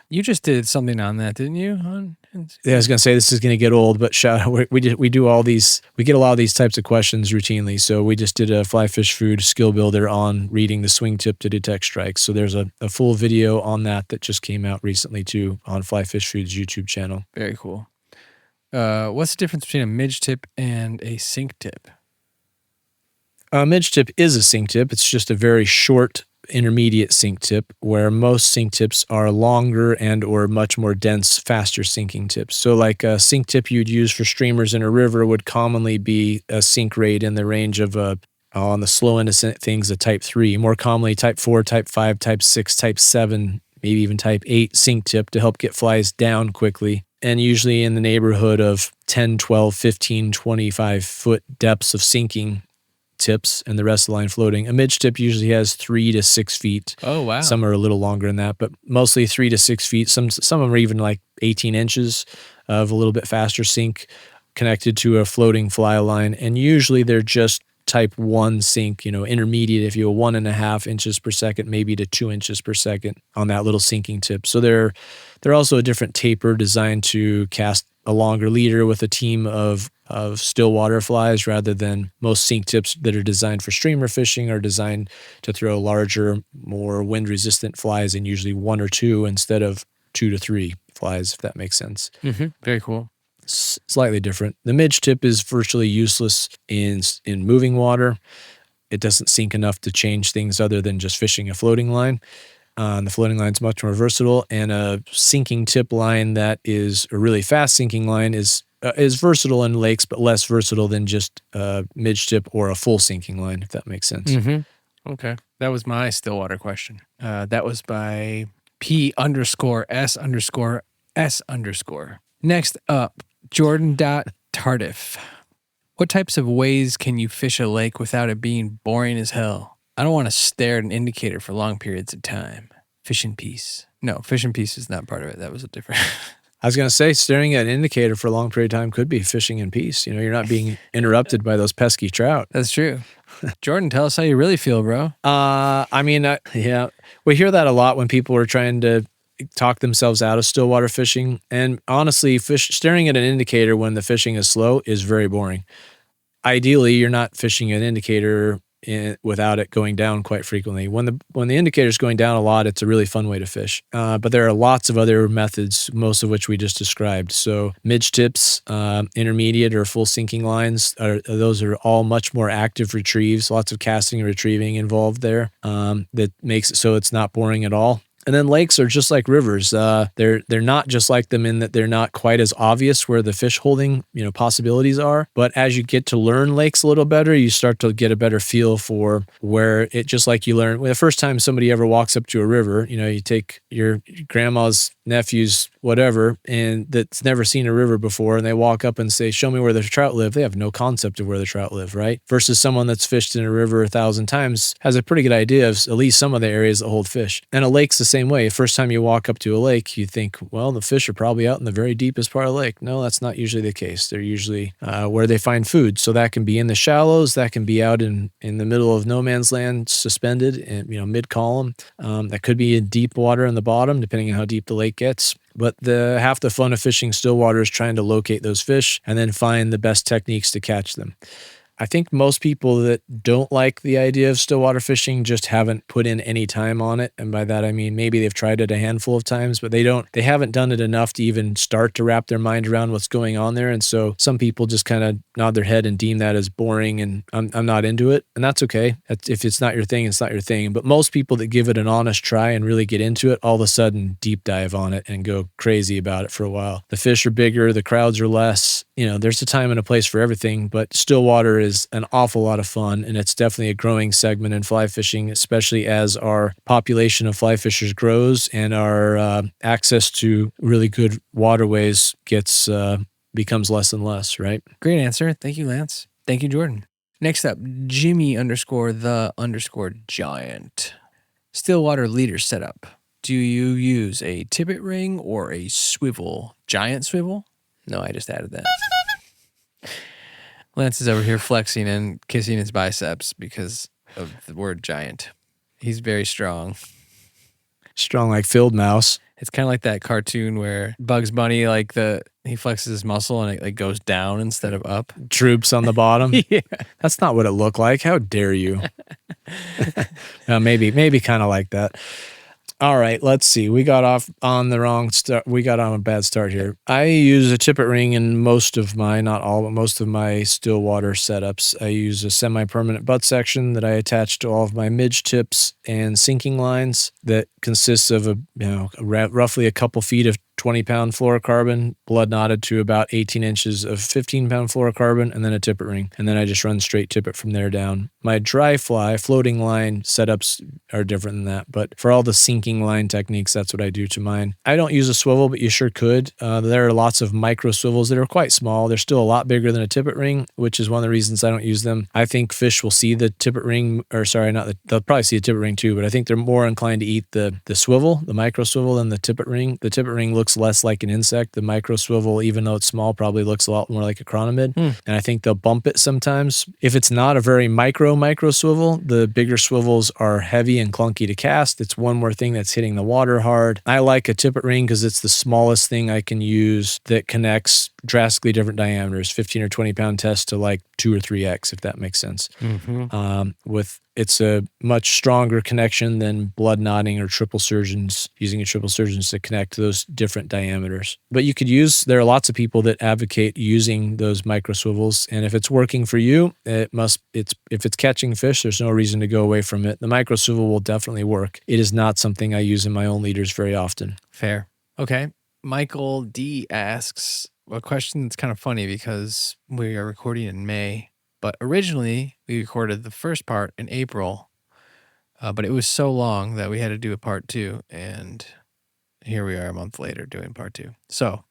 You just did something on that, didn't you? Yeah, I was going to say this is going to get old, but we do all these, we get a lot of these types of questions routinely. So we just did a fly fish food skill builder on reading the swing tip to detect strikes. So there's a full video on that just came out recently too on Fly Fish Food's YouTube channel. Very cool. What's the difference between a midge tip and a sink tip? A midge tip is a sink tip. It's just a very short intermediate sink tip, where most sink tips are longer and or much more dense, faster sinking tips. So like a sink tip you'd use for streamers in a river would commonly be a sink rate in the range of on the slow end of things, a type 3, more commonly type 4, type 5, type 6, type 7, maybe even type 8 sink tip to help get flies down quickly. And usually in the neighborhood of 10, 12, 15, 25 foot depths of sinking tips and the rest of the line floating. A midge tip usually has 3 to 6 feet. Oh, wow. Some are a little longer than that, but mostly 3 to 6 feet. Some of them are even like 18 inches of a little bit faster sink connected to a floating fly line. And usually they're just type 1 sink, intermediate, if you will, 1.5 inches per second, maybe to 2 inches per second on that little sinking tip. So they're also a different taper designed to cast a longer leader with a team of stillwater flies, rather than most sink tips that are designed for streamer fishing are designed to throw larger, more wind resistant flies, and usually 1 or 2 instead of 2 to 3 flies, if that makes sense. Mm-hmm. Very cool. Slightly different. The midge tip is virtually useless in moving water. It doesn't sink enough to change things other than just fishing a floating line. The floating line is much more versatile, and a sinking tip line that is a really fast sinking line is versatile in lakes, but less versatile than just midge tip or a full sinking line, if that makes sense. Mm-hmm. Okay. That was my Stillwater question. That was by P_S_S_. Next up, Jordan.Tardif. What types of ways can you fish a lake without it being boring as hell? I don't want to stare at an indicator for long periods of time. Fish in peace. No, fish in peace is not part of it. That was a different... I was going to say, staring at an indicator for a long period of time could be fishing in peace. You're not being interrupted by those pesky trout. That's true. Jordan, tell us how you really feel, bro. Yeah, we hear that a lot when people are trying to talk themselves out of stillwater fishing. And honestly, staring at an indicator when the fishing is slow is very boring. Ideally, you're not fishing an indicator without it going down quite frequently. When the indicator is going down a lot, it's a really fun way to fish. But there are lots of other methods, most of which we just described. So midge tips, intermediate or full sinking lines, those are all much more active retrieves. Lots of casting and retrieving involved there. That makes it so it's not boring at all. And then lakes are just like rivers. They're not just like them in that they're not quite as obvious where the fish holding possibilities are. But as you get to learn lakes a little better, you start to get a better feel for where it, just like you learn. Well, the first time somebody ever walks up to a river, you take your grandma's nephew's whatever, and that's never seen a river before, and they walk up and say, "Show me where the trout live." They have no concept of where the trout live, right? Versus someone that's fished in a river 1,000 times has a pretty good idea of at least some of the areas that hold fish. And a lake's the same way. First time you walk up to a lake, you think, well, the fish are probably out in the very deepest part of the lake. No, that's not usually the case. They're usually where they find food. So that can be in the shallows, that can be out in the middle of no man's land, suspended in mid-column. That could be in deep water in the bottom, depending on how deep the lake gets. But half the fun of fishing stillwater is trying to locate those fish and then find the best techniques to catch them. I think most people that don't like the idea of stillwater fishing just haven't put in any time on it. And by that, I mean, maybe they've tried it a handful of times, but they haven't done it enough to even start to wrap their mind around what's going on there. And so some people just kind of nod their head and deem that as boring, and I'm not into it. And that's okay. If it's not your thing, it's not your thing. But most people that give it an honest try and really get into it, all of a sudden deep dive on it and go crazy about it for a while. The fish are bigger, the crowds are less. There's a time and a place for everything, but stillwater is an awful lot of fun, and it's definitely a growing segment in fly fishing, especially as our population of fly fishers grows and our access to really good waterways becomes less and less, right? Great answer. Thank you, Lance. Thank you, Jordan. Next up, Jimmy_the_giant. Stillwater leader setup. Do you use a tippet ring or a swivel? Giant swivel? No, I just added that. Lance is over here flexing and kissing his biceps because of the word giant. He's very strong. Strong like field mouse. It's kind of like that cartoon where Bugs Bunny, he flexes his muscle and it goes down instead of up. Droops on the bottom. Yeah. That's not what it looked like. How dare you? Maybe kind of like that. All right, let's see. We got off on the wrong start. We got on a bad start here. I use a tippet ring in most of my, not all, but most of my stillwater setups. I use a semi-permanent butt section that I attach to all of my midge tips and sinking lines that consists of roughly a couple feet of 20-pound fluorocarbon, blood knotted to about 18 inches of 15-pound fluorocarbon, and then a tippet ring. And then I just run straight tippet from there down. My dry fly floating line setups are different than that, but for all the sinking line techniques, that's what I do to mine. I don't use a swivel, but you sure could. There are lots of micro swivels that are quite small. They're still a lot bigger than a tippet ring, which is one of the reasons I don't use them. I think fish will see the tippet ring, they'll probably see a tippet ring too, but I think they're more inclined to eat the swivel, the micro swivel, than the tippet ring. The tippet ring looks less like an insect. The micro swivel, even though it's small, probably looks a lot more like a chronomid. And I think they'll bump it sometimes. If it's not a very micro swivel, the bigger swivels are heavy and clunky to cast. It's one more thing that's hitting the water hard. I like a tippet ring because it's the smallest thing I can use that connects drastically different diameters, 15 or 20 pound test to like 2 or 3x, if that makes sense. It's a much stronger connection than blood knotting or triple surgeons, using a triple surgeons to connect those different diameters. But there are lots of people that advocate using those micro swivels, and if it's working for you, if it's catching fish, there's no reason to go away from it. The micro swivel will definitely work. It is not something I use in my own leaders very often. Fair. Okay. Michael D asks a question that's kind of funny because we are recording in May. But originally, we recorded the first part in April, but it was so long that we had to do a part 2, and here we are a month later doing part 2. So,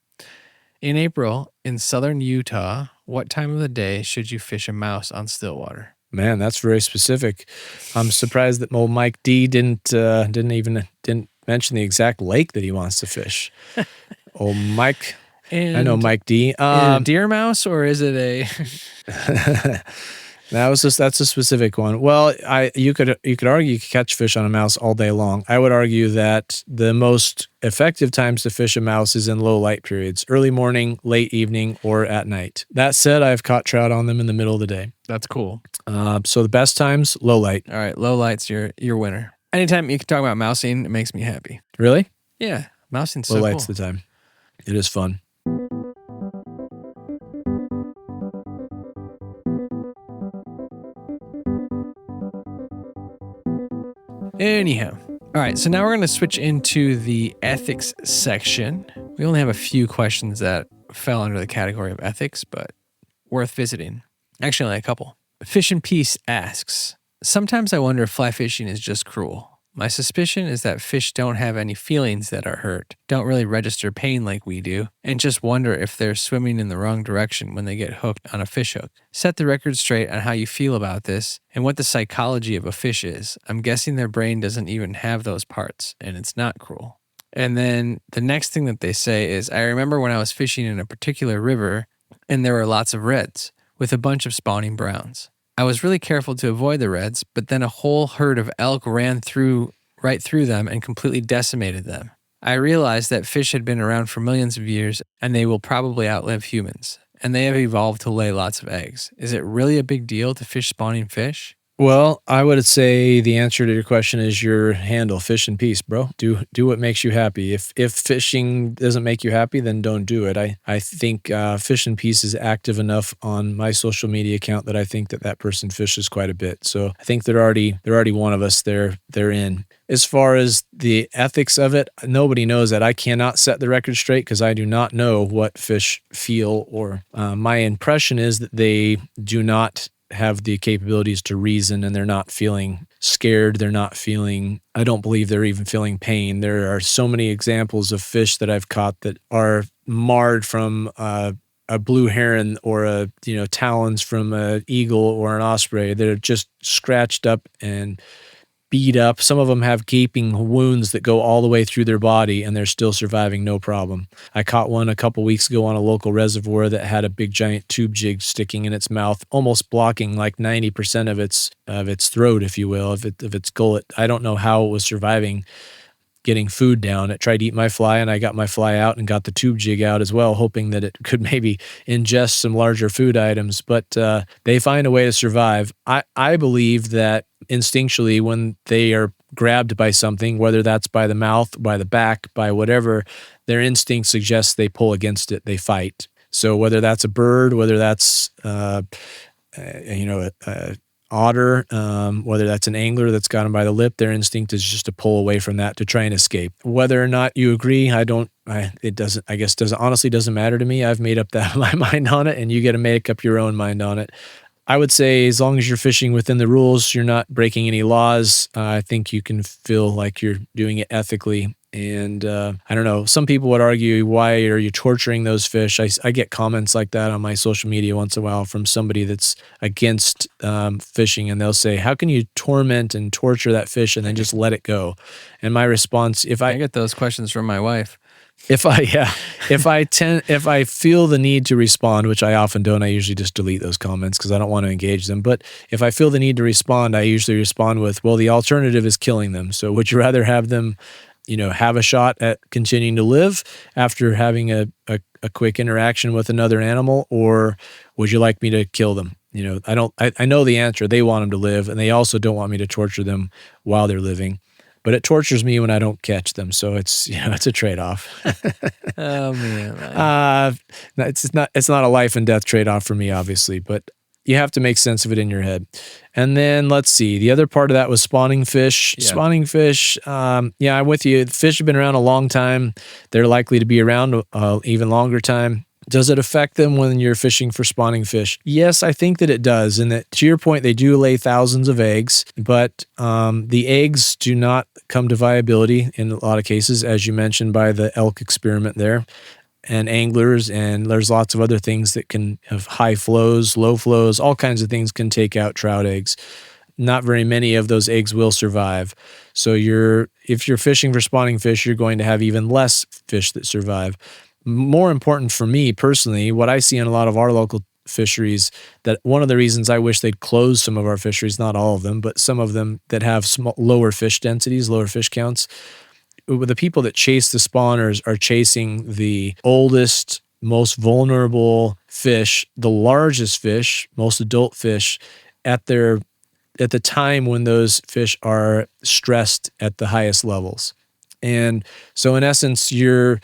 in April, in southern Utah, what time of the day should you fish a mouse on Stillwater? Man, that's very specific. I'm surprised that old Mike D didn't mention the exact lake that he wants to fish. Old Mike... And I know Mike D. Is it a deer mouse or is it a? That's a specific one. Well, you could argue you could catch fish on a mouse all day long. I would argue that the most effective times to fish a mouse is in low light periods, early morning, late evening, or at night. That said, I've caught trout on them in the middle of the day. That's cool. So the best times, low light. All right, low light's your winner. Anytime you can talk about mousing, it makes me happy. Really? Yeah, mousing's so low cool. light's the time. It is fun. Anyhow. All right, so now we're going to switch into the ethics section. We only have a few questions that fell under the category of ethics, but worth visiting. Actually, only a couple. Fish and Peace asks, sometimes I wonder if fly fishing is just cruel. My suspicion is that fish don't have any feelings that are hurt, don't really register pain like we do, and just wonder if they're swimming in the wrong direction when they get hooked on a fish hook. Set the record straight on how you feel about this and what the psychology of a fish is. I'm guessing their brain doesn't even have those parts, and it's not cruel. And then the next thing that they say is, I remember when I was fishing in a particular river, and there were lots of reds with a bunch of spawning browns. I was really careful to avoid the reds, but then a whole herd of elk ran right through them and completely decimated them. I realized that fish had been around for millions of years and they will probably outlive humans, and they have evolved to lay lots of eggs. Is it really a big deal to fish spawning fish? Well, I would say the answer to your question is your handle, Fish and Peace, bro. Do what makes you happy. If fishing doesn't make you happy, then don't do it. I think Fish and Peace is active enough on my social media account that I think that person fishes quite a bit. So I think they're already one of us. They're in. As far as the ethics of it, nobody knows that. I cannot set the record straight because I do not know what fish feel, or my impression is that they do not have the capabilities to reason, and they're not feeling scared. I don't believe they're even feeling pain. There are so many examples of fish that I've caught that are marred from a blue heron or talons from an eagle or an osprey. They're just scratched up and beat up. Some of them have gaping wounds that go all the way through their body, and they're still surviving no problem. I caught one a couple weeks ago on a local reservoir that had a big giant tube jig sticking in its mouth, almost blocking like 90% of its throat, if you will, of its gullet. I don't know how it was surviving getting food down. It tried to eat my fly, and I got my fly out and got the tube jig out as well, hoping that it could maybe ingest some larger food items. But they find a way to survive. I believe that instinctually, when they are grabbed by something, whether that's by the mouth, by the back, by whatever, their instinct suggests they pull against it, they fight. So whether that's a bird, whether that's otter, whether that's an angler that's got them by the lip, their instinct is just to pull away from that to try and escape. Whether or not you agree, honestly doesn't matter to me. I've made up my mind on it, and you get to make up your own mind on it. I would say as long as you're fishing within the rules, you're not breaking any laws, I think you can feel like you're doing it ethically. And I don't know, some people would argue, why are you torturing those fish? I get comments like that on my social media once in a while from somebody that's against fishing, and they'll say, how can you torment and torture that fish and then just let it go? And my response, I get those questions from my wife. If I feel the need to respond, which I often don't, I usually just delete those comments because I don't want to engage them. But if I feel the need to respond, I usually respond with, well, the alternative is killing them. So would you rather have them have a shot at continuing to live after having a quick interaction with another animal, or would you like me to kill them? I know the answer. They want them to live, and they also don't want me to torture them while they're living. But it tortures me when I don't catch them. So it's a trade-off. Oh man. It's not a life and death trade-off for me, obviously, but you have to make sense of it in your head. And then let's see. The other part of that was spawning fish. Yeah. Spawning fish. I'm with you. The fish have been around a long time. They're likely to be around even longer time. Does it affect them when you're fishing for spawning fish? Yes, I think that it does. And that, to your point, they do lay thousands of eggs, but the eggs do not come to viability in a lot of cases, as you mentioned by the elk experiment there, and anglers, and there's lots of other things that can have high flows, low flows, all kinds of things can take out trout eggs. Not very many of those eggs will survive. So if you're fishing for spawning fish, you're going to have even less fish that survive. More important for me personally, what I see in a lot of our local fisheries, that one of the reasons I wish they'd close some of our fisheries, not all of them, but some of them that have lower fish densities, lower fish counts, the people that chase the spawners are chasing the oldest, most vulnerable fish, the largest fish, most adult fish at the time when those fish are stressed at the highest levels. And so in essence, you're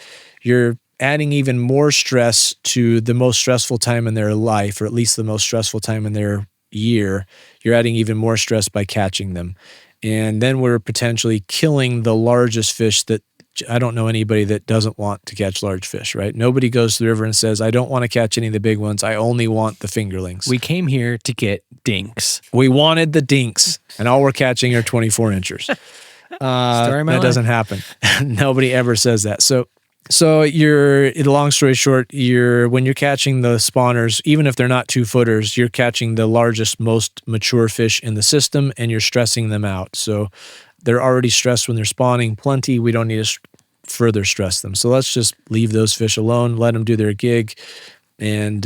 adding even more stress to the most stressful time in their life, or at least the most stressful time in their year. You're adding even more stress by catching them. And then we're potentially killing the largest fish that I don't know anybody that doesn't want to catch large fish, right? Nobody goes to the river and says, I don't want to catch any of the big ones. I only want the fingerlings. We came here to get dinks. We wanted the dinks, and all we're catching are 24 inchers. That doesn't happen. Nobody ever says that. So long story short, when you're catching the spawners, even if they're not 2-footers, you're catching the largest, most mature fish in the system, and you're stressing them out. So they're already stressed when they're spawning plenty. We don't need to further stress them. So let's just leave those fish alone, let them do their gig. And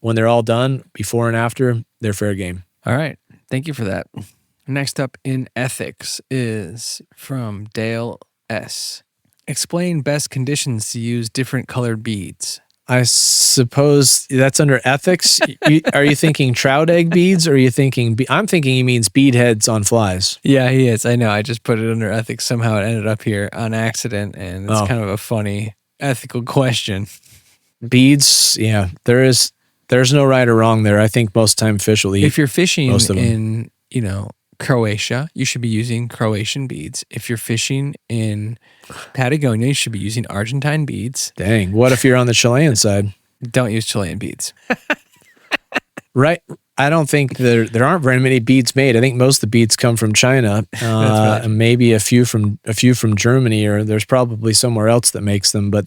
when they're all done, before and after, they're fair game. All right. Thank you for that. Next up in ethics is from Dale S. Explain best conditions to use different colored beads. I suppose that's under ethics. Are you thinking trout egg beads, or are you thinking? I'm thinking he means bead heads on flies. Yeah, he is. I know. I just put it under ethics. Somehow it ended up here on accident, and it's kind of a funny ethical question. Beads, yeah. There's no right or wrong there. I think most time fish will eat. If you're fishing in, Croatia, you should be using Croatian beads. If you're fishing in Patagonia, you should be using Argentine beads. Dang. What if you're on the Chilean side? Don't use Chilean beads. Right. I don't think there aren't very many beads made. I think most of the beads come from China, right. And maybe a few from Germany, or there's probably somewhere else that makes them. But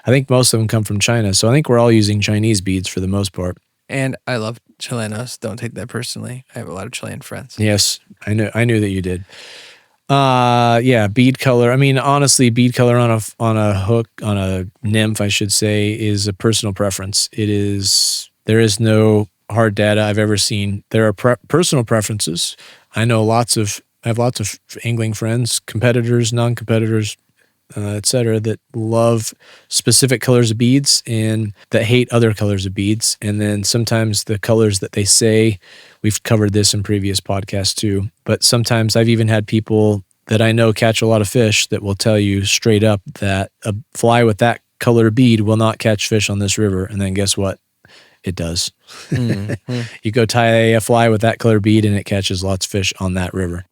I think most of them come from China. So I think we're all using Chinese beads for the most part. And I love Chilenos. Don't take that personally. I have a lot of Chilean friends. Yes, I knew that you did. Yeah, bead color. I mean, honestly, bead color on a hook, on a nymph, I should say, is a personal preference. There is no hard data I've ever seen. There are personal preferences. I have lots of angling friends, competitors, non-competitors, etc., that love specific colors of beads and that hate other colors of beads. And then sometimes the colors that they say, we've covered this in previous podcasts too, but sometimes I've even had people that I know catch a lot of fish that will tell you straight up that a fly with that color bead will not catch fish on this river. And then guess what? It does. Mm-hmm. You go tie a fly with that color bead and it catches lots of fish on that river.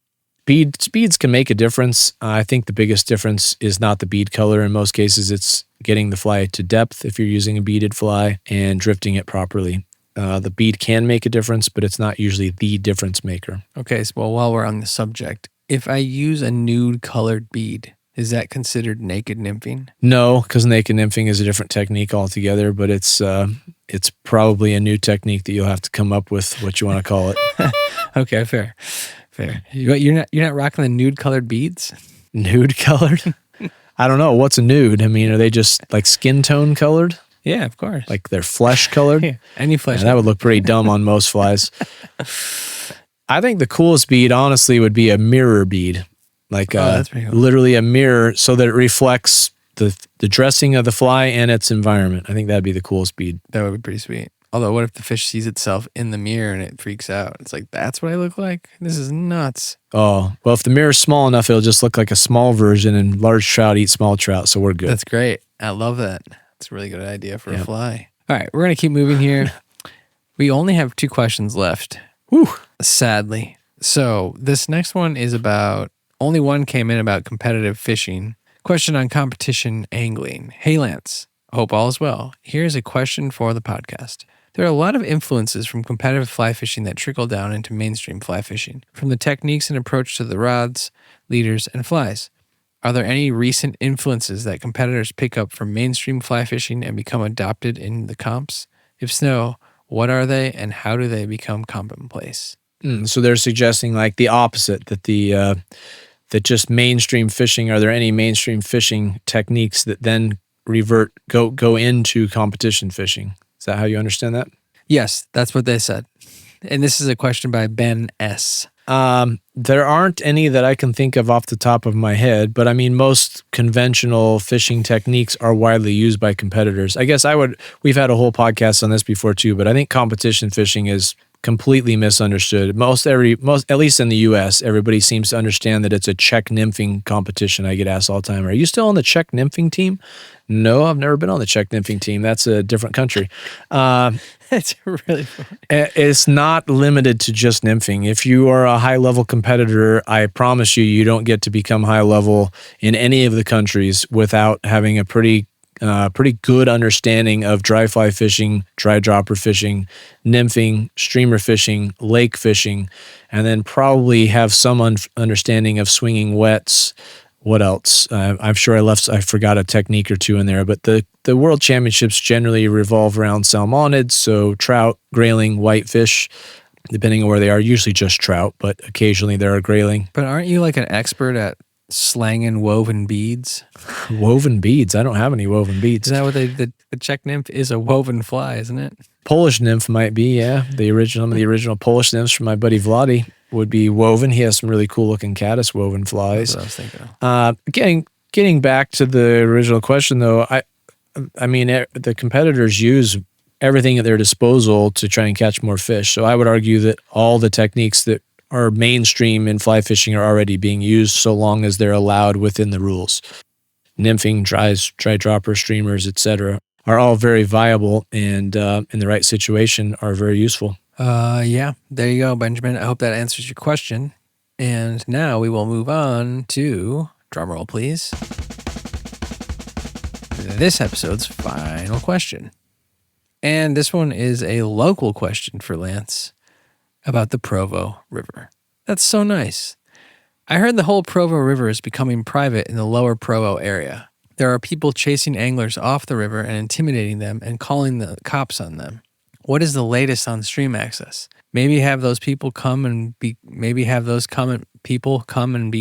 Beads can make a difference. I think the biggest difference is not the bead color. In most cases, it's getting the fly to depth if you're using a beaded fly and drifting it properly. The bead can make a difference, but it's not usually the difference maker. Okay, so while we're on the subject, if I use a nude colored bead, is that considered naked nymphing? No, because naked nymphing is a different technique altogether, but it's probably a new technique that you'll have to come up with what you want to call it. Okay, fair. You're not rocking the nude colored beads? Nude colored? I don't know. What's a nude? I mean, are they just like skin tone colored? Yeah, of course. Like they're flesh colored? Yeah, any flesh. Yeah, that would look pretty dumb on most flies. I think the coolest bead, honestly, would be a mirror bead. like that's pretty cool. literally a mirror so that it reflects the dressing of the fly and its environment. I think that'd be the coolest bead. That would be pretty sweet. Although, what if the fish sees itself in the mirror and it freaks out? It's like, that's what I look like? This is nuts. Oh, well, if the mirror's small enough, it'll just look like a small version, and large trout eat small trout, so we're good. That's great. I love that. It's a really good idea for a fly. All right, we're going to keep moving here. We only have 2 questions left. Whew. Sadly. So this next one is about, only one came in about competitive fishing. Question on competition angling. Hey, Lance. Hope all is well. Here's a question for the podcast. There are a lot of influences from competitive fly fishing that trickle down into mainstream fly fishing, from the techniques and approach to the rods, leaders, and flies. Are there any recent influences that competitors pick up from mainstream fly fishing and become adopted in the comps? If so, what are they and how do they become commonplace? So they're suggesting like the opposite, that that just mainstream fishing. Are there any mainstream fishing techniques that then go into competition fishing? Is that how you understand that? Yes, that's what they said. And this is a question by Ben S. There aren't any that I can think of off the top of my head, but I mean, most conventional fishing techniques are widely used by competitors. I guess we've had a whole podcast on this before too, but I think competition fishing is completely misunderstood. At least in the US, everybody seems to understand that it's a Czech nymphing competition. I get asked all the time, are you still on the Czech nymphing team? No, I've never been on the Czech nymphing team. That's a different country. It's really funny. It's not limited to just nymphing. If you are a high-level competitor, I promise you don't get to become high-level in any of the countries without having a pretty good understanding of dry fly fishing, dry dropper fishing, nymphing, streamer fishing, lake fishing, and then probably have some understanding of swinging wets. What else? I'm sure I forgot a technique or two in there, but the world championships generally revolve around salmonids, so trout, grayling, whitefish, depending on where they are, usually just trout, but occasionally there are grayling. But aren't you like an expert at slanging woven beads? Woven beads? I don't have any woven beads. Isn't that what the Czech nymph is, a woven fly, isn't it? Polish nymph might be, yeah. Some of the original Polish nymphs from my buddy Vladi would be woven. He has some really cool looking caddis woven flies. That's what I was thinking. Getting back to the original question though, I mean, the competitors use everything at their disposal to try and catch more fish. So I would argue that all the techniques that are mainstream in fly fishing are already being used so long as they're allowed within the rules. Nymphing, dry dropper, streamers, etc. are all very viable and in the right situation are very useful. Yeah, there you go, Benjamin. I hope that answers your question. And now we will move on to, drumroll please, this episode's final question. And this one is a local question for Lance about the Provo River. That's so nice. I heard the whole Provo River is becoming private in the lower Provo area. There are people chasing anglers off the river and intimidating them and calling the cops on them. What is the latest on stream access? Maybe have those people come and be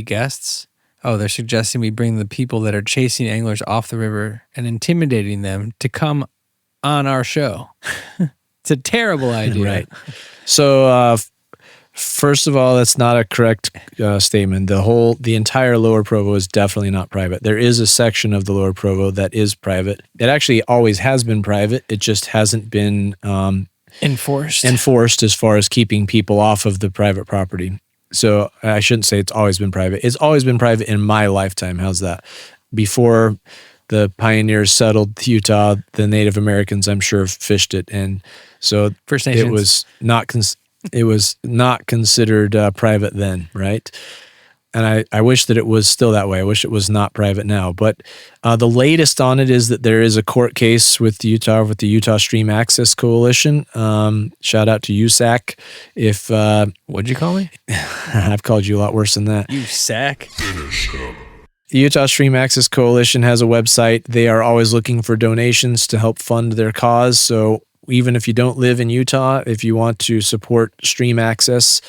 guests. Oh, they're suggesting we bring the people that are chasing anglers off the river and intimidating them to come on our show. It's a terrible idea. Right. So, first of all, that's not a correct statement. The entire Lower Provo is definitely not private. There is a section of the Lower Provo that is private. It actually always has been private. It just hasn't been enforced as far as keeping people off of the private property. So I shouldn't say it's always been private. It's always been private in my lifetime. How's that? Before the pioneers settled Utah, the Native Americans, I'm sure, fished it, and so First Nations. It was not considered private then, right? And I wish that it was still that way. I wish it was not private now. But the latest on it is that there is a court case with the Utah Stream Access Coalition. Shout out to USAC. What'd you call me? I've called you a lot worse than that. USAC. The Utah Stream Access Coalition has a website. They are always looking for donations to help fund their cause. So even if you don't live in Utah, if you want to support stream access,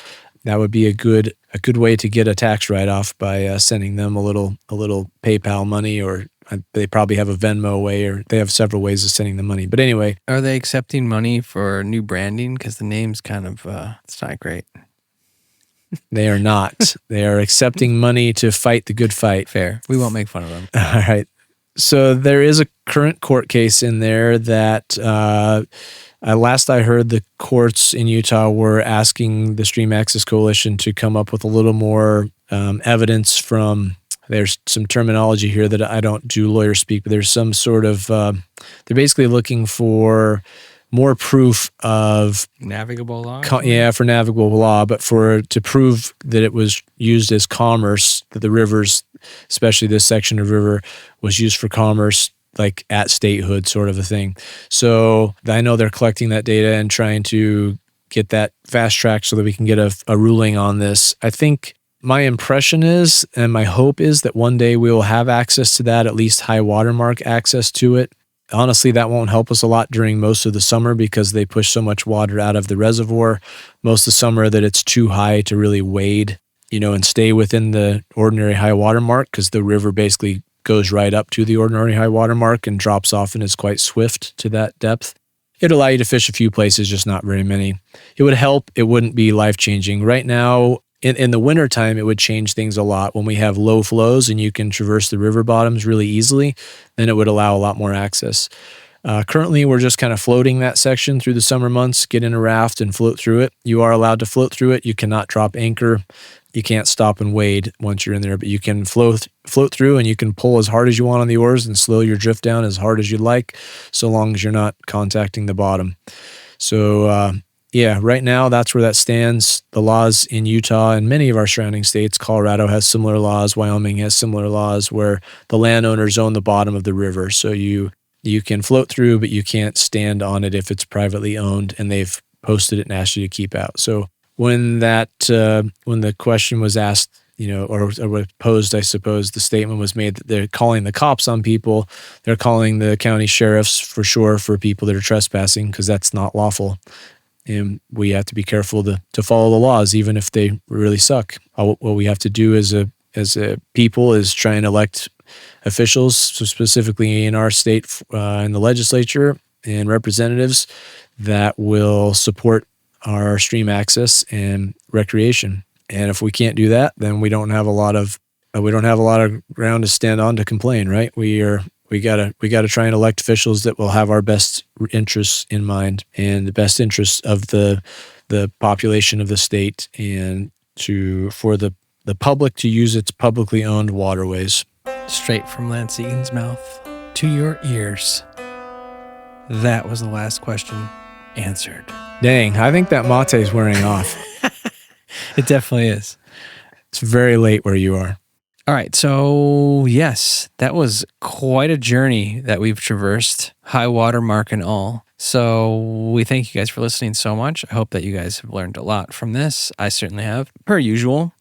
that would be a good way to get a tax write-off by sending them a little PayPal money, or they probably have a Venmo way, or they have several ways of sending them money. But anyway. Are they accepting money for new branding? Because the name's kind of, it's not great. They are not. They are accepting money to fight the good fight. Fair. We won't make fun of them. All right. So there is a current court case in there that last I heard, the courts in Utah were asking the Stream Access Coalition to come up with a little more evidence from, there's some terminology here that I don't do lawyer speak, but there's some sort of, they're basically looking for more proof of navigable law. For navigable law, but to prove that it was used as commerce, that the rivers, especially this section of river, was used for commerce, like at statehood sort of a thing. So I know they're collecting that data and trying to get that fast tracked so that we can get a ruling on this. I think my impression is, and my hope is, that one day we will have access to that, at least high watermark access to it. Honestly, that won't help us a lot during most of the summer because they push so much water out of the reservoir most of the summer that it's too high to really wade, and stay within the ordinary high water mark, because the river basically goes right up to the ordinary high water mark and drops off and is quite swift to that depth. It'd allow you to fish a few places, just not very many. It would help. It wouldn't be life-changing. Right now, in the wintertime, it would change things a lot. When we have low flows and you can traverse the river bottoms really easily, then it would allow a lot more access. Currently, we're just kind of floating that section through the summer months, get in a raft and float through it. You are allowed to float through it. You cannot drop anchor. You can't stop and wade once you're in there, but you can float through, and you can pull as hard as you want on the oars and slow your drift down as hard as you'd like, so long as you're not contacting the bottom. So, right now that's where that stands. The laws in Utah and many of our surrounding states, Colorado has similar laws, Wyoming has similar laws, where the landowners own the bottom of the river. So you can float through, but you can't stand on it if it's privately owned and they've posted it and asked you to keep out. So when the question was asked, or was posed, I suppose, the statement was made that they're calling the cops on people. They're calling the county sheriffs for sure for people that are trespassing, because that's not lawful. And we have to be careful to follow the laws, even if they really suck. What we have to do as a people is try and elect officials, so specifically in our state, in the legislature and representatives, that will support our stream access and recreation. And if we can't do that, then we don't have a lot of ground to stand on to complain, right? We gotta try and elect officials that will have our best interests in mind and the best interests of the population of the state, and for the public to use its publicly owned waterways. Straight from Lance Eaton's mouth to your ears. That was the last question answered. Dang, I think that mate is wearing off. It definitely is. It's very late where you are. All right, so yes, that was quite a journey that we've traversed, high water mark and all. So we thank you guys for listening so much. I hope that you guys have learned a lot from this. I certainly have, per usual.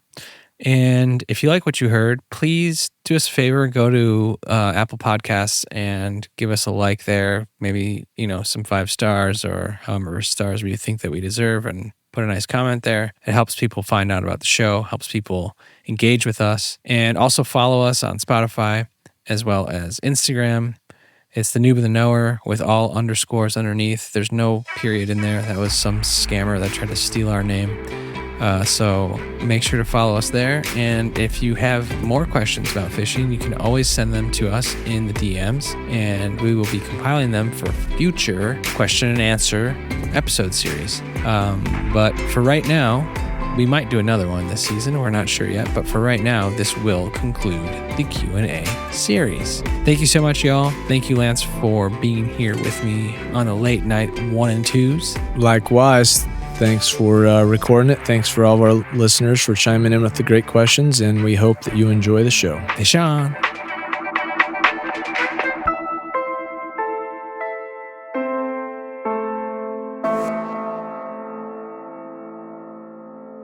And if you like what you heard, please do us a favor, go to Apple Podcasts and give us a like there. Maybe, some 5 stars or however stars you think that we deserve, and put a nice comment there. It helps people find out about the show, helps people engage with us, and also follow us on Spotify as well as Instagram. It's the Noob of the Knower with all underscores underneath. There's no period in there. That was some scammer that tried to steal our name. So make sure to follow us there. And if you have more questions about fishing, you can always send them to us in the DMs, and we will be compiling them for future question and answer episode series. But for right now, we might do another one this season. We're not sure yet, but for right now, this will conclude the Q&A series. Thank you so much, y'all. Thank you, Lance, for being here with me on a late night 1 and 2s. Likewise. Thanks for recording it. Thanks for all of our listeners for chiming in with the great questions, and we hope that you enjoy the show. Hey, Sean.